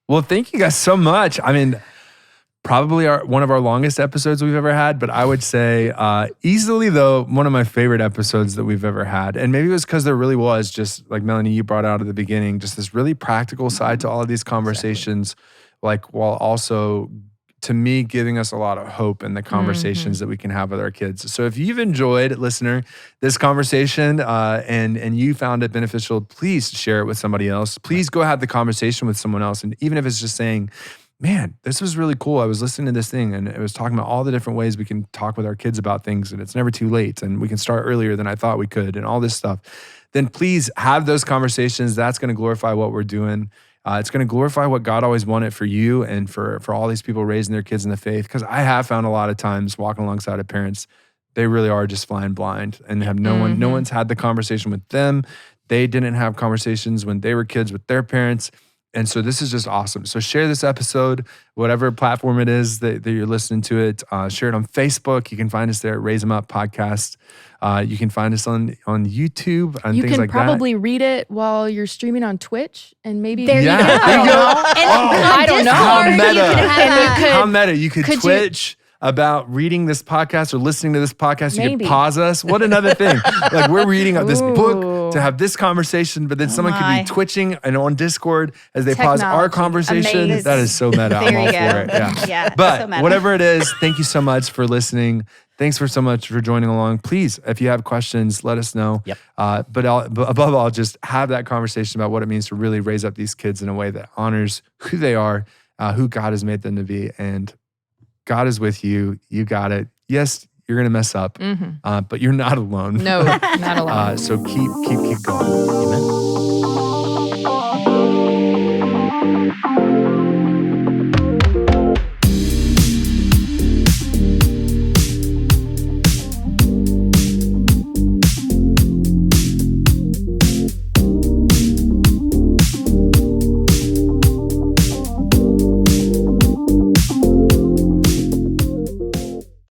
Well, thank you guys so much. I mean, probably one of our longest episodes we've ever had, but I would say easily though, one of my favorite episodes that we've ever had. And maybe it was because there really was, just like Melanie, you brought out at the beginning, just this really practical side to all of these conversations. Like, while also, to me, giving us a lot of hope in the conversations that we can have with our kids. So if you've enjoyed, listener, this conversation and you found it beneficial, please share it with somebody else. Please go have the conversation with someone else. And even if it's just saying, man, this was really cool. I was listening to this thing and it was talking about all the different ways we can talk with our kids about things, and it's never too late, and we can start earlier than I thought we could, and all this stuff. Then please have those conversations. That's going to glorify what we're doing. It's going to glorify what God always wanted for you and for all these people raising their kids in the faith. Because I have found a lot of times walking alongside of parents, they really are just flying blind and have no one's had the conversation with them. They didn't have conversations when they were kids with their parents. And so this is just awesome. So share this episode, whatever platform it is that you're listening to it. Share it on Facebook. You can find us there at Raise 'em Up Podcast. You can find us on YouTube and
you
things like
can probably read it while you're streaming on Twitch, and maybe
There you go.
There you go.
I don't know.
How meta.
And
How meta. You could
could you-
Twitch about reading this podcast or listening to this podcast. You
Maybe.
could pause us. What another thing. Like we're reading this book
Ooh.
to have this conversation, but then someone could
my.
be twitching and on Discord as they pause our
Technology.
conversation.
Amazing.
That is so meta.
There
I'm all
you
for
go.
it. Yeah.
Yeah.
But
so meta.
whatever it is, thank you so much for listening. Thanks for so much for joining along. Please, if you have questions, let us know.
Yep.
But above all, just have that conversation about what it means to really raise up these kids in a way that honors who they are, who God has made them to be. And God is with you. You got it. Yes, you're going to mess up, but you're not alone.
No, not alone.
So keep going.
Amen.